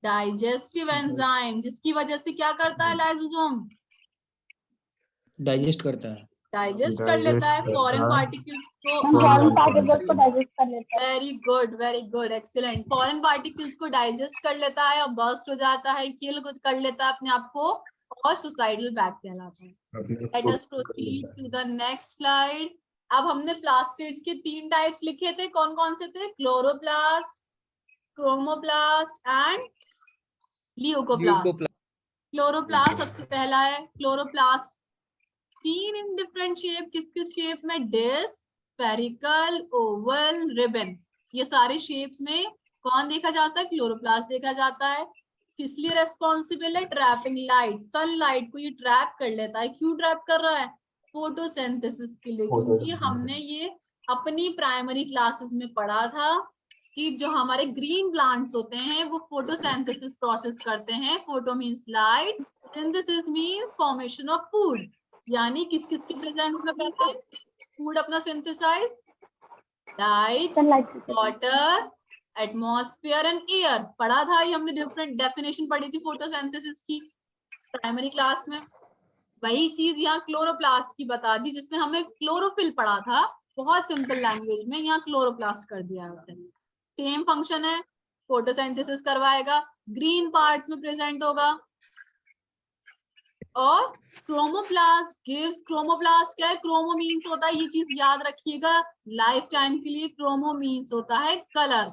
डाइजेस्टिव एंजाइम, जिसकी वजह से क्या करता है लाइसोसोम, डाइजेस्ट करता है। डाइजेस्ट कर लेता है फॉरेन पार्टिकल्स को। फॉरेन पार्टिकल्स को डाइजेस्ट कर लेता है। Very good excellent. Foreign particles को डाइजेस्ट कर लेता है और बर्स्ट हो जाता है, किल कुछ कर लेता है अपने आप को, और सुसाइडल बैग कहलाता है। Let us proceed to the next slide. अब हमने प्लास्टिड्स के 3 टाइप्स लिखे थे, कौन कौन से थे? Chloroplast, chromoplast and leucoplast. Chloroplast सबसे पहला है। क्लोरोप्लास्ट 3 इन डिफरेंट शेप, किस किस शेप में? Disc, spherical, oval, ribbon. ये सारे शेप्स में कौन देखा जाता है? क्लोरोप्लास्ट देखा जाता है। किस लिए रेस्पॉन्सिबल है? ट्रैपिंग लाइट, सनलाइट को ये ट्रैप कर लेता है। क्यों ट्रैप कर रहा है? फोटोसिंथेसिस के लिए। क्योंकि हमने ये अपनी प्राइमरी क्लासेस में पढ़ा था कि जो हमारे ग्रीन प्लांट्स होते हैं वो फोटोसिंथेसिस प्रोसेस करते हैं। Photo means light, synthesis means formation of food. यानी किस किस के प्रेजेंस में करते हैं फूड अपना synthesize? Light, water, atmosphere and air. पढ़ा था ये हमने, डिफरेंट डेफिनेशन पढ़ी थी फोटोसिंथेसिस की प्राइमरी क्लास में। वही चीज यहाँ क्लोरोप्लास्ट की बता दी, जिसने हमें क्लोरोफिल पढ़ा था बहुत सिंपल लैंग्वेज में, यहाँ क्लोरोप्लास्ट कर दिया है। सेम फंक्शन है, फोटोसिंथेसिस करवाएगा, ग्रीन पार्ट्स में प्रेजेंट होगा। और क्रोमोप्लास्ट गिव्स, क्रोमोप्लास्ट क्या है? क्रोमो मीन्स होता है, ये चीज याद रखिएगा लाइफ टाइम के लिए, क्रोमो मीन्स होता है कलर।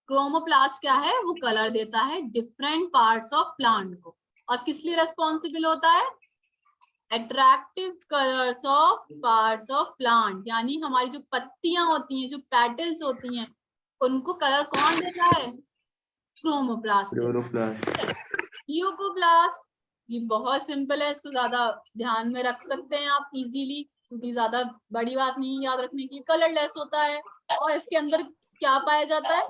क्रोमोप्लास्ट क्या है? वो कलर देता है डिफरेंट पार्ट्स ऑफ प्लांट को। और किस लिए रेस्पॉन्सिबल होता है? Attractive colours of parts of plant. यानी हमारी जो पत्तियां होती हैं, जो पेटल्स होती हैं, उनको कलर कौन देता है? क्रोमोप्लास्ट। ल्यूकोप्लास्ट ये बहुत सिंपल है, इसको ज्यादा ध्यान में रख सकते हैं आप इजीली, क्योंकि ज्यादा बड़ी बात नहीं याद रखने की। कलरलेस होता है और इसके अंदर क्या पाया जाता है?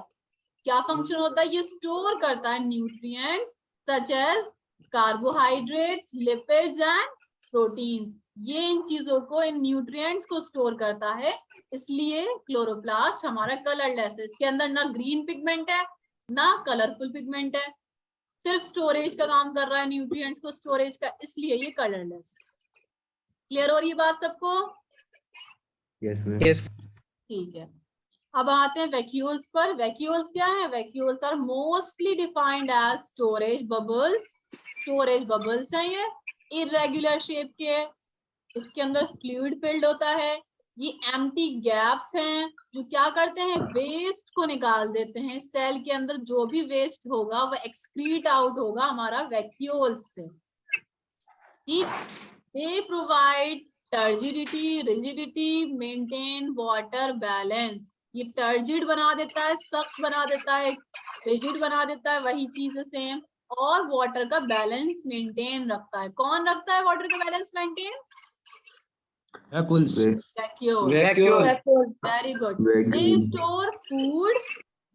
क्या फंक्शन होता है? ये स्टोर करता है nutrients such as carbohydrates, lipids and proteins. ये इन चीजों को, इन न्यूट्रिएंट्स को स्टोर करता है, इसलिए क्लोरोप्लास्ट हमारा कलरलेस है। इसके अंदर ना ग्रीन पिगमेंट है ना कलरफुल पिगमेंट है, सिर्फ स्टोरेज का काम कर रहा है, न्यूट्रिएंट्स को स्टोरेज का, इसलिए ये कलरलेस। क्लियर हो रही है बात सबको? यस। ठीक है, अब आते हैं वैक्यूल्स पर। वैक्यूल्स क्या है? Vacuoles are mostly defined as storage bubbles. Storage bubbles हैं ये, इरेगुलर शेप के, इसके अंदर फ्लूइड फिल्ड होता है। ये एम्प्टी गैप्स हैं जो क्या करते हैं? वेस्ट को निकाल देते हैं। सेल के अंदर जो भी वेस्ट होगा वो एक्सक्रीट आउट होगा हमारा वैक्यूल्स से। They provide turgidity, rigidity, maintain water balance. ये टर्जिड बना देता है, सख्त बना देता है, रिजिड बना देता है, वही चीज है सेम। और वाटर का बैलेंस मेंटेन रखता है। कौन रखता है वाटर का balance maintain? Vacuoles. Very good. They store food,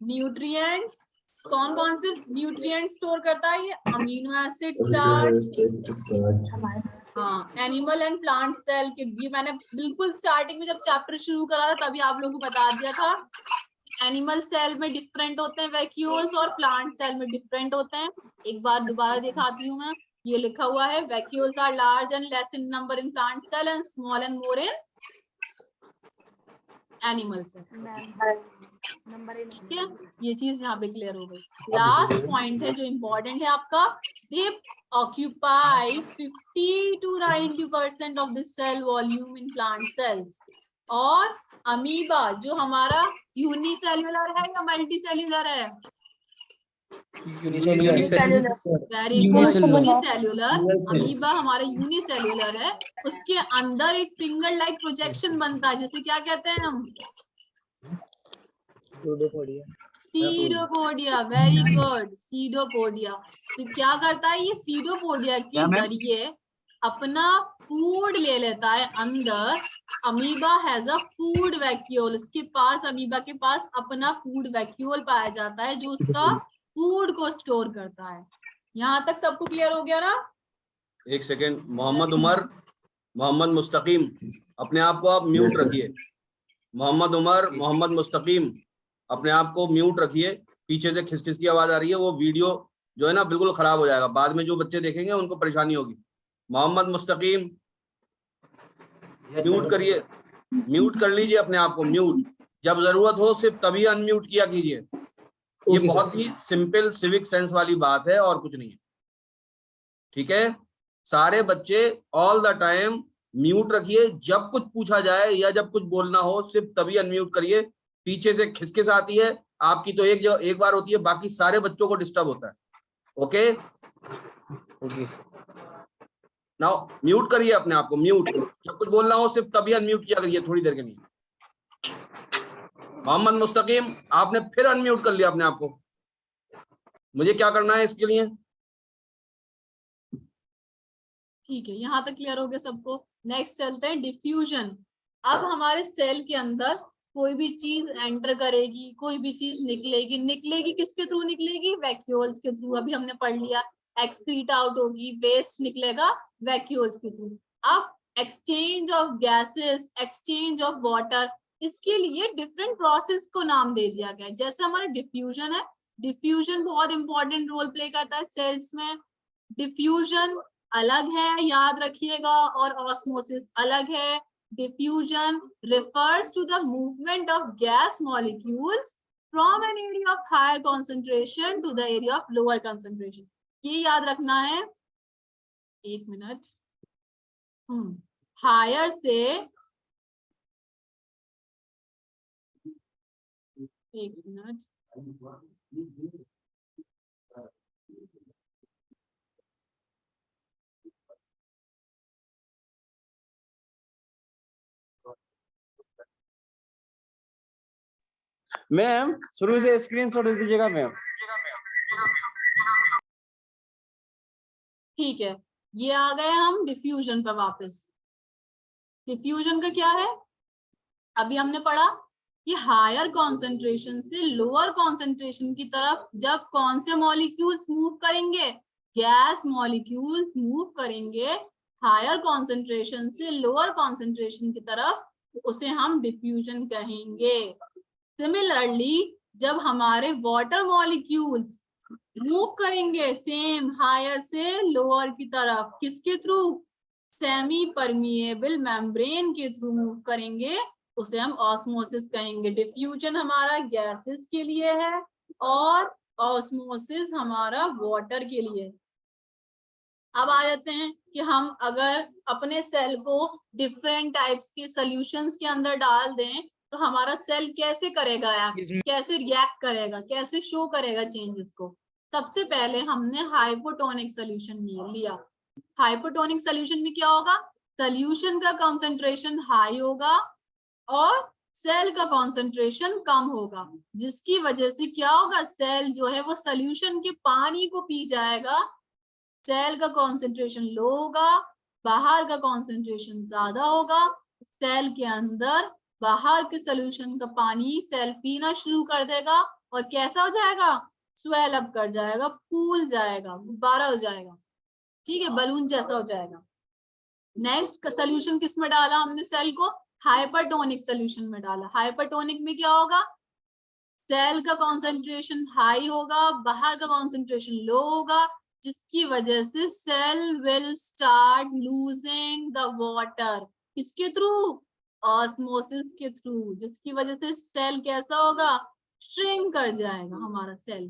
nutrients. कौन कौन से न्यूट्रिएंट्स स्टोर करता है ये? अमीनो एसिड, स्टार्च, हाँ, एनिमल एंड प्लांट सेल के। ये मैंने बिल्कुल स्टार्टिंग में जब चैप्टर शुरू करा था तभी आप लोगों को बता दिया था। एनिमल सेल में डिफरेंट होते हैं वैक्यूल्स और प्लांट सेल में डिफरेंट होते हैं। एक बार दोबारा दिखाती हूँ मैं, ये लिखा हुआ है vacuoles are large and less in number in plant cell and small and more in animal cell. ठीक है, ये चीज यहाँ पे क्लियर हो गई। लास्ट पॉइंट है जो इम्पोर्टेंट है आपका, they occupy 50 to 90% of the cell volume in plant cells. और अमीबा जो हमारा यूनिसेल्युलर है या मल्टीसेल्युलर है? Very good, unicellular. अमीबा हमारा यूनिसेल्युलर है, उसके अंदर एक फिंगर लाइक प्रोजेक्शन बनता है, जैसे क्या कहते हैं हम? सीडोपोडिया। Very good, pseudopodia. तो क्या करता है ये? सीडोपोडिया के जरिए अपना फूड ले लेता है अंदर। Amoeba has a food vacuole. इसके पास, अमीबा के पास अपना फूड वैक्यूल पाया जाता है जो उसका फूड को स्टोर करता है। यहाँ तक सबको क्लियर हो गया ना? एक सेकेंड, मोहम्मद उमर, मोहम्मद मुस्तकीम, अपने आप को आप म्यूट रखिए। मोहम्मद उमर, मोहम्मद मुस्तकीम, अपने आप को म्यूट रखिए। पीछे से खिसखिस की आवाज आ रही है, वो वीडियो जो है ना बिल्कुल खराब हो जाएगा, बाद में जो बच्चे देखेंगे उनको परेशानी होगी। मोहम्मद मुस्तकीम म्यूट करिए, म्यूट कर लीजिए अपने आप को, म्यूट। जब जरूरत हो सिर्फ तभी अनम्यूट किया कीजिए। ये ओके बहुत ही सिंपल सिविक सेंस वाली बात है और कुछ नहीं है, ठीक है। सारे बच्चे ऑल द टाइम म्यूट रखिए, जब कुछ पूछा जाए या जब कुछ बोलना हो सिर्फ तभी अनम्यूट करिए। पीछे से खिसखिस आती है आपकी तो एक बार होती है, बाकी सारे बच्चों को डिस्टर्ब होता है। Okay okay. नाउ म्यूट करिए अपने आप को, म्यूट। जब कुछ बोलना हो सिर्फ तभी अनम्यूट किया करिए थोड़ी देर के लिए। मोहम्मद मुस्तकीम आपने फिर अनम्यूट कर लिया अपने आप को, मुझे क्या करना है इसके लिए? ठीक है, यहाँ तक क्लियर हो गया सबको। नेक्स्ट चलते हैं डिफ्यूजन। अब हमारे सेल के अंदर कोई भी चीज एंटर करेगी, कोई भी चीज निकलेगी, निकलेगी किसके थ्रू निकलेगी? वैक्यूल्स के थ्रू। अभी हमने पढ़ लिया, एक्सक्रीट आउट होगी, वेस्ट निकलेगा वैक्यूल्स के थ्रू। अब exchange of gases, exchange of water, इसके लिए डिफरेंट प्रोसेस को नाम दे दिया गया है। जैसे हमारा डिफ्यूजन है, डिफ्यूजन बहुत इंपॉर्टेंट रोल प्ले करता है सेल्स में। डिफ्यूजन अलग है, याद रखिएगा, और ऑस्मोसिस अलग है। Diffusion refers to the movement of gas molecules from an area of higher concentration to the area of lower concentration. ये याद रखना है। एक मिनट, हायर से, एक मिनट, मैम शुरू से स्क्रीनशॉट दे दीजिएगा मैम। ठीक है, ये आ गए हम डिफ्यूजन पर वापस। डिफ्यूजन का क्या है? अभी हमने पढ़ा कि हायर कॉन्सेंट्रेशन से लोअर कॉन्सेंट्रेशन की तरफ जब कौन से मॉलिक्यूल्स मूव करेंगे? गैस मॉलिक्यूल्स मूव करेंगे हायर कॉन्सेंट्रेशन से लोअर कॉन्सेंट्रेशन की तरफ, उसे हम डिफ्यूजन कहेंगे। सिमिलरली जब हमारे वाटर मॉलिक्यूल्स मूव करेंगे सेम हायर से लोअर की तरफ, किसके थ्रू? सेमी परमिएबल मेम्ब्रेन के थ्रू मूव करेंगे, उसे हम ऑस्मोसिस कहेंगे। डिफ्यूजन हमारा गैसेस के लिए है और ऑस्मोसिस हमारा वाटर के लिए। अब आ जाते हैं कि हम अगर अपने सेल को डिफरेंट टाइप्स के सॉल्यूशंस के अंदर डाल दें तो हमारा सेल कैसे करेगा यार, कैसे रिएक्ट करेगा, कैसे शो करेगा चेंजेस को? सबसे पहले हमने हाइपोटोनिक सॉल्यूशन लिया। हाइपोटोनिक सॉल्यूशन में क्या होगा? सॉल्यूशन का कंसंट्रेशन हाई होगा और सेल का कंसंट्रेशन कम होगा, जिसकी वजह से क्या होगा? सेल जो है वो सॉल्यूशन के पानी को पी जाएगा, सेल का कंसंट्रेशन लो होगा, बाहर का कंसंट्रेशन ज्यादा होगा। सेल के अंदर बाहर के सॉल्यूशन का पानी सेल पीना शुरू कर देगा और कैसा हो जाएगा? स्वेल अप कर जाएगा, फूल जाएगा, गुब्बारा हो जाएगा, ठीक है, बलून जैसा हो जाएगा। नेक्स्ट सॉल्यूशन किस में डाला हमने? सेल को हाइपरटोनिक सॉल्यूशन में डाला। हाइपरटोनिक में क्या होगा? सेल का कंसंट्रेशन हाई होगा, बाहर का कंसंट्रेशन लो होगा, जिसकी वजह से cell will start losing the water. किसके थ्रू? ऑस्मोसिस के थ्रू, जिसकी वजह से सेल कैसा होगा? श्रिंक कर जाएगा हमारा सेल।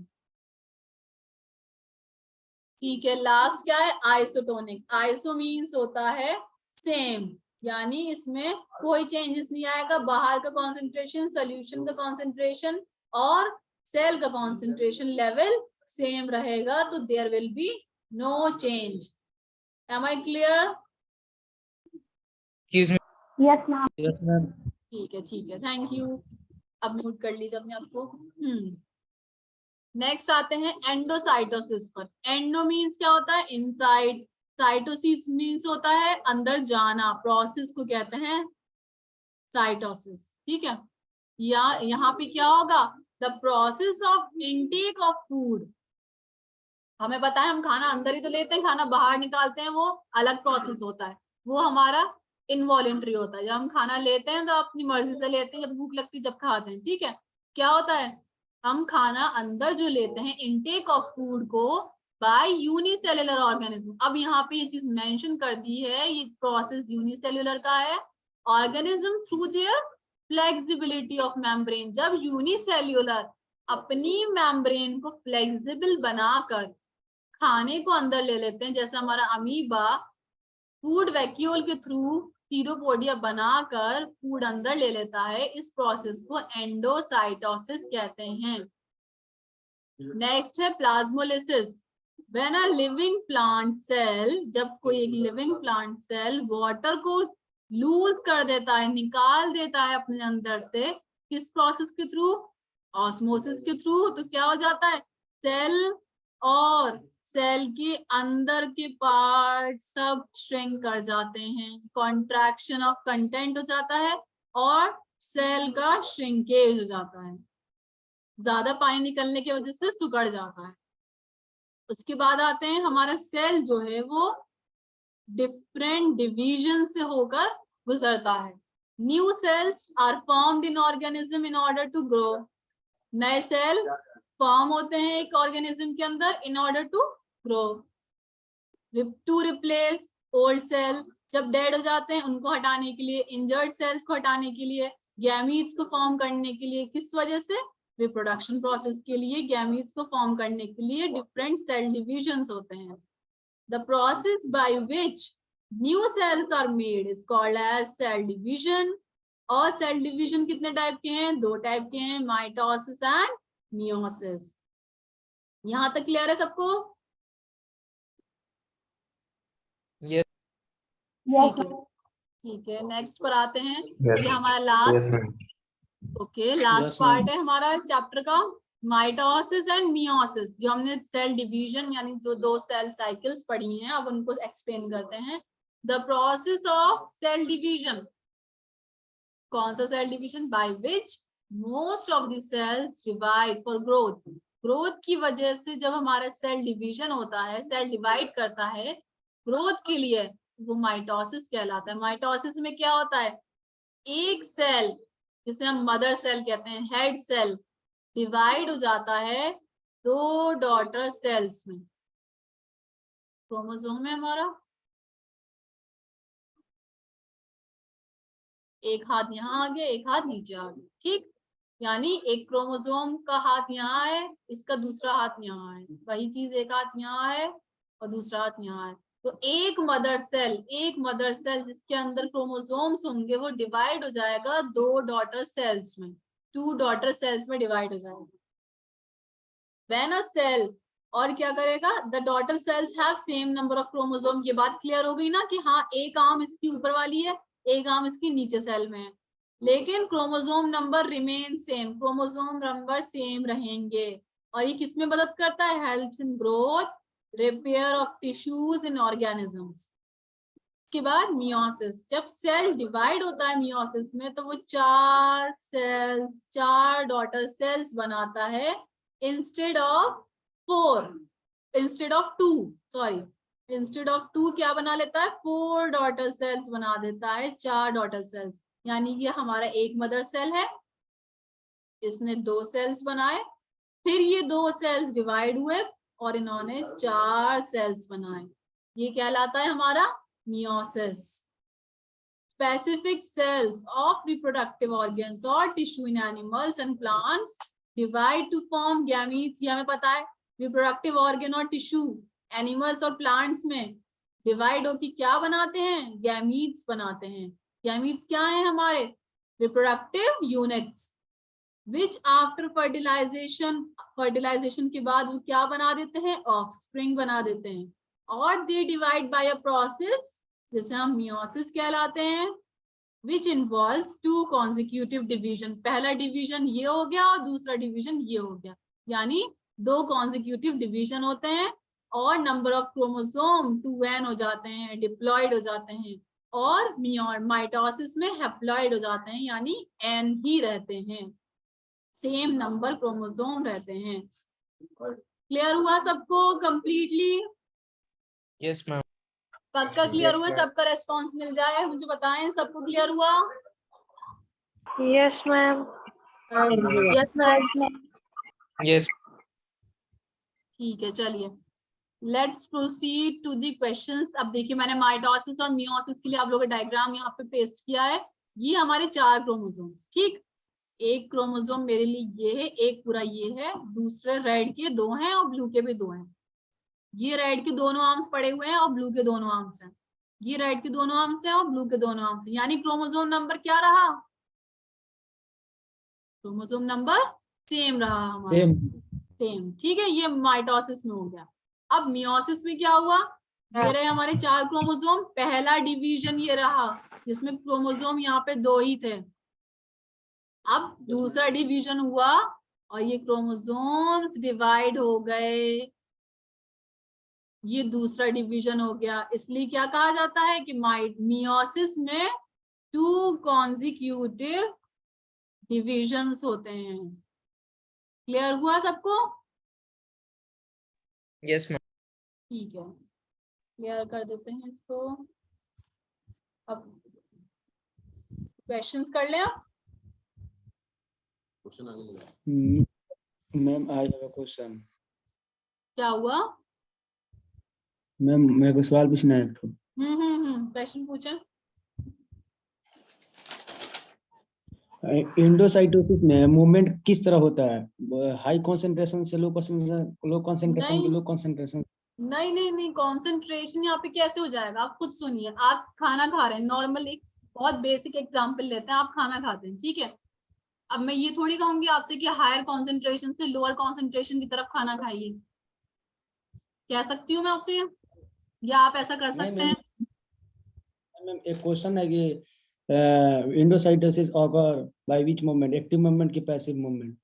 ठीक है, लास्ट क्या है? आइसोटोनिक। आइसो मीन्स होता है सेम, यानी इसमें कोई चेंजेस नहीं आएगा। बाहर का कंसंट्रेशन, सॉल्यूशन का कंसंट्रेशन और सेल का कंसंट्रेशन लेवल सेम रहेगा, तो there will be no change. Am I clear? Yes ma'am. Yes ma'am. ठीक है, थैंक यू। अब म्यूट कर लीजिए अपने आप को। नेक्स्ट आते हैं एंडोसाइटोसिस पर। एंडो मीन्स क्या होता है? इनसाइड। साइटोसिस मीन्स होता है अंदर जाना, प्रोसेस को कहते हैं साइटोसिस, ठीक है। यहाँ पे क्या होगा? The process of intake of food. हमें पता है हम खाना अंदर ही तो लेते हैं, खाना बाहर निकालते हैं, वो अलग प्रोसेस होता है, वो हमारा इनवॉलेंट्री होता है। जब हम खाना लेते हैं तो अपनी मर्जी से लेते हैं, जब भूख लगती है जब खाते हैं, ठीक है। क्या होता है? हम खाना अंदर जो लेते हैं, इनटेक ऑफ फूड को बाय यूनिसेल्युलर ऑर्गेनिज्म। अब यहाँ पे ये चीज मेंशन कर दी है, ये प्रोसेस यूनिसेल्युलर का है। Organism through their flexibility of membrane, जब यूनिसेल्युलर अपनी मेम्ब्रेन को फ्लेक्सिबल बनाकर खाने को अंदर ले लेते हैं, जैसे हमारा अमीबा फूड वैक्यूल के थ्रू सीरोपोडिया बनाकर फूड अंदर ले लेता है, इस प्रोसेस को एंडोसाइटोसिस कहते हैं। नेक्स्ट है plasmolysis. When a living plant cell, जब कोई एक लिविंग प्लांट सेल वाटर को लूज कर देता है, निकाल देता है अपने अंदर से, किस प्रोसेस के थ्रू? ऑस्मोसिस के थ्रू। तो क्या हो जाता है? सेल और सेल के अंदर के पार्ट सब श्रिंक कर जाते हैं, कॉन्ट्रैक्शन ऑफ कंटेंट हो जाता है और सेल का श्रिंकेज हो जाता है, ज्यादा पानी निकलने की वजह से सिकुड़ जाता है। उसके बाद आते हैं हमारा सेल जो है वो डिफरेंट डिवीजन से होकर गुजरता है। New cells are formed in organism in order to grow. नए सेल फॉर्म होते हैं एक ऑर्गेनिज्म के अंदर in order to grow. To replace old cell, जब डेड हो जाते हैं उनको हटाने के लिए, इंजर्ड सेल्स को हटाने के लिए, गैमीट्स को फॉर्म करने के लिए, किस वजह से? रिप्रोडक्शन प्रोसेस के लिए गैमीट्स को फॉर्म करने के लिए डिफरेंट सेल डिविजन्स होते हैं। The process by which new cells are made is called as cell division. और सेल डिवीजन कितने टाइप के हैं? दो टाइप के हैं, माइटोसिस एंड मियोसिस। यहां तक क्लियर है सबको? Yes. ठीक है, नेक्स्ट पर आते हैं। ये हमारा last last Yes, part ma'am. है हमारा चैप्टर का, माइटोसिस एंड मियोसिस। जो हमने सेल डिवीजन यानी जो दो सेल साइकिल्स पढ़ी हैं, अब उनको एक्सप्लेन करते हैं। The process of cell division. कौन सा cell division? By which most of the cells divide for growth. Growth की वजह से जब हमारा सेल डिवीजन होता है, सेल डिवाइड करता है ग्रोथ के लिए, वो माइटोसिस कहलाता है। माइटोसिस में क्या होता है? एक सेल जिसे हम मदर सेल कहते हैं, हेड सेल, डिवाइड हो जाता है दो डॉटर सेल्स में। क्रोमोसोम है हमारा, एक हाथ यहाँ आ गया, एक हाथ नीचे आ गया, ठीक। यानी एक क्रोमोसोम का हाथ यहाँ है, इसका दूसरा हाथ यहाँ है, वही चीज एक हाथ यहाँ है और दूसरा हाथ यहाँ है। तो एक मदर सेल जिसके अंदर क्रोमोसोम्स होंगे वो डिवाइड हो जाएगा दो डॉटर सेल्स में, टू डॉटर सेल्स में डिवाइड हो जाएगा। व्हेन अ सेल, और क्या करेगा? The daughter cells have same number of chromosome. ये बात क्लियर हो गई ना कि हाँ, एक आर्म इसकी ऊपर वाली है, एक आर्म इसकी नीचे सेल में है, लेकिन chromosome number remain same, chromosome number same रहेंगे। और ये किसमें मदद करता है? Helps in growth, repair of tissues in organisms. के बाद मियोसिस। जब सेल डिवाइड होता है मियोसिस में, तो वो चार सेल्स, चार डॉटर सेल्स बनाता है इंस्टेड ऑफ टू क्या बना लेता है? 4 डॉटर सेल्स बना देता है, 4 डॉटर सेल्स। यानी ये हमारा एक मदर सेल है, इसने 2 सेल्स बनाए, फिर ये 2 सेल्स डिवाइड हुए और इन्होंने 4 सेल्स बनाए। ये कहलाता है हमारा meiosis. Specific cells of reproductive organs or tissue in animals and plants divide to form gametes। ये हमें पता है, रिप्रोडक्टिव ऑर्गन और टिश्यू एनिमल्स और प्लांट्स में डिवाइड होकर क्या बनाते हैं? गैमीट्स बनाते हैं। गैमीट्स क्या है? हमारे reproductive units, which after fertilization के बाद वो क्या बना देते हैं? ऑफस्प्रिंग बना देते हैं। और they divide by a process जिसे हम मियोसिस कहलाते हैं, which involves 2 consecutive division। पहला डिवीजन ये हो गया और दूसरा डिवीजन ये हो गया, यानी 2 consecutive डिवीजन होते हैं और नंबर ऑफ क्रोमोसोम 2n हो जाते हैं, डिप्लॉयड हो जाते हैं। और माइटोसिस में हैप्लॉयड हो जाते हैं, यानी n ही रहते हैं, सेम नंबर क्रोमोसोम रहते हैं। क्लियर हुआ सबको कंप्लीटली? Yes, ma'am. पक्का क्लियर हुआ? सबका रेस्पॉन्स मिल जाए, मुझे बताएं सबको क्लियर हुआ? Yes ma'am. Yes. ठीक है, चलिए let's proceed to the questions. अब देखिए मैंने माइटोसिस और मियोसिस के लिए आप लोगों का डायग्राम यहाँ पे पेस्ट किया है। ये हमारे 4 क्रोमोसोम्स, ठीक। एक क्रोमोसोम मेरे लिए ये है, एक पूरा ये है, दूसरे रेड के 2 हैं और ब्लू के भी 2 हैं। ये रेड के दोनों आर्म्स पड़े हुए हैं और ब्लू के दोनों आर्म्स हैं। ये रेड के दोनों आर्म्स हैं और ब्लू के दोनों आर्म्स हैं। यानी क्रोमोसोम नंबर क्या रहा? क्रोमोसोम नंबर सेम रहा हमारा, सेम, ठीक है। ये माइटोसिस में हो गया। अब मियोसिस में क्या हुआ? ये रहे हमारे 4 क्रोमोसोम। पहला डिवीजन ये रहा जिसमें क्रोमोसोम यहाँ पे 2 ही थे। अब दूसरा डिवीजन हुआ और ये क्रोमोसोम्स डिवाइड हो गए, ये दूसरा डिवीजन हो गया। इसलिए क्या कहा जाता है कि मियोसिस में 2 कॉन्जिक्यूटिव डिविजन्स होते हैं। क्लियर हुआ सबको? Yes ma'am. ठीक है, क्लियर कर देते हैं इसको। अब क्वेश्चंस कर लें आप। क्वेश्चन आगे लगा। Ma'am I have a question. क्या हुआ? मैम मेरे को सवाल पूछना है। क्वेश्चन पूछें। एंडोसाइटोसिस में मूवमेंट किस तरह होता है? हाई कंसंट्रेशन से लो कंसंट्रेशन, लो कंसंट्रेशन नहीं की लो कंसंट्रेशन? नहीं नहीं नहीं, कॉन्सेंट्रेशन यहाँ पे कैसे हो जाएगा? आप खुद सुनिए। आप खाना खा रहे हैं, नॉर्मल एक बहुत बेसिक एग्जांपल लेते हैं। आप खाना खाते हैं, ठीक है। अब मैं ये थोड़ी कहूंगी आपसे कि हायर कॉन्सेंट्रेशन से लोअर कॉन्सेंट्रेशन की तरफ खाना खाइए। कह सकती हूँ मैं आपसे ये? या आप ऐसा कर नहीं सकते मैम, हैं? मैम एक क्वेश्चन है कि endocytosis occur by which movement, active movement की पैसिव मूवमेंट?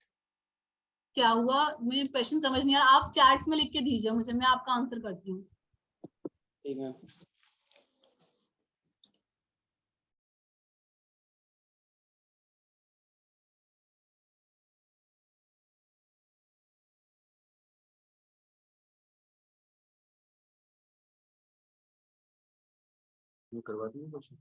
क्या हुआ? मुझे क्वेश्चन समझ नहीं आ रहा। आप चैट्स में लिख के दीजिए मुझे, मैं आपका आंसर करती हूँ। ठीक है। करवा दिए क्वेश्चन।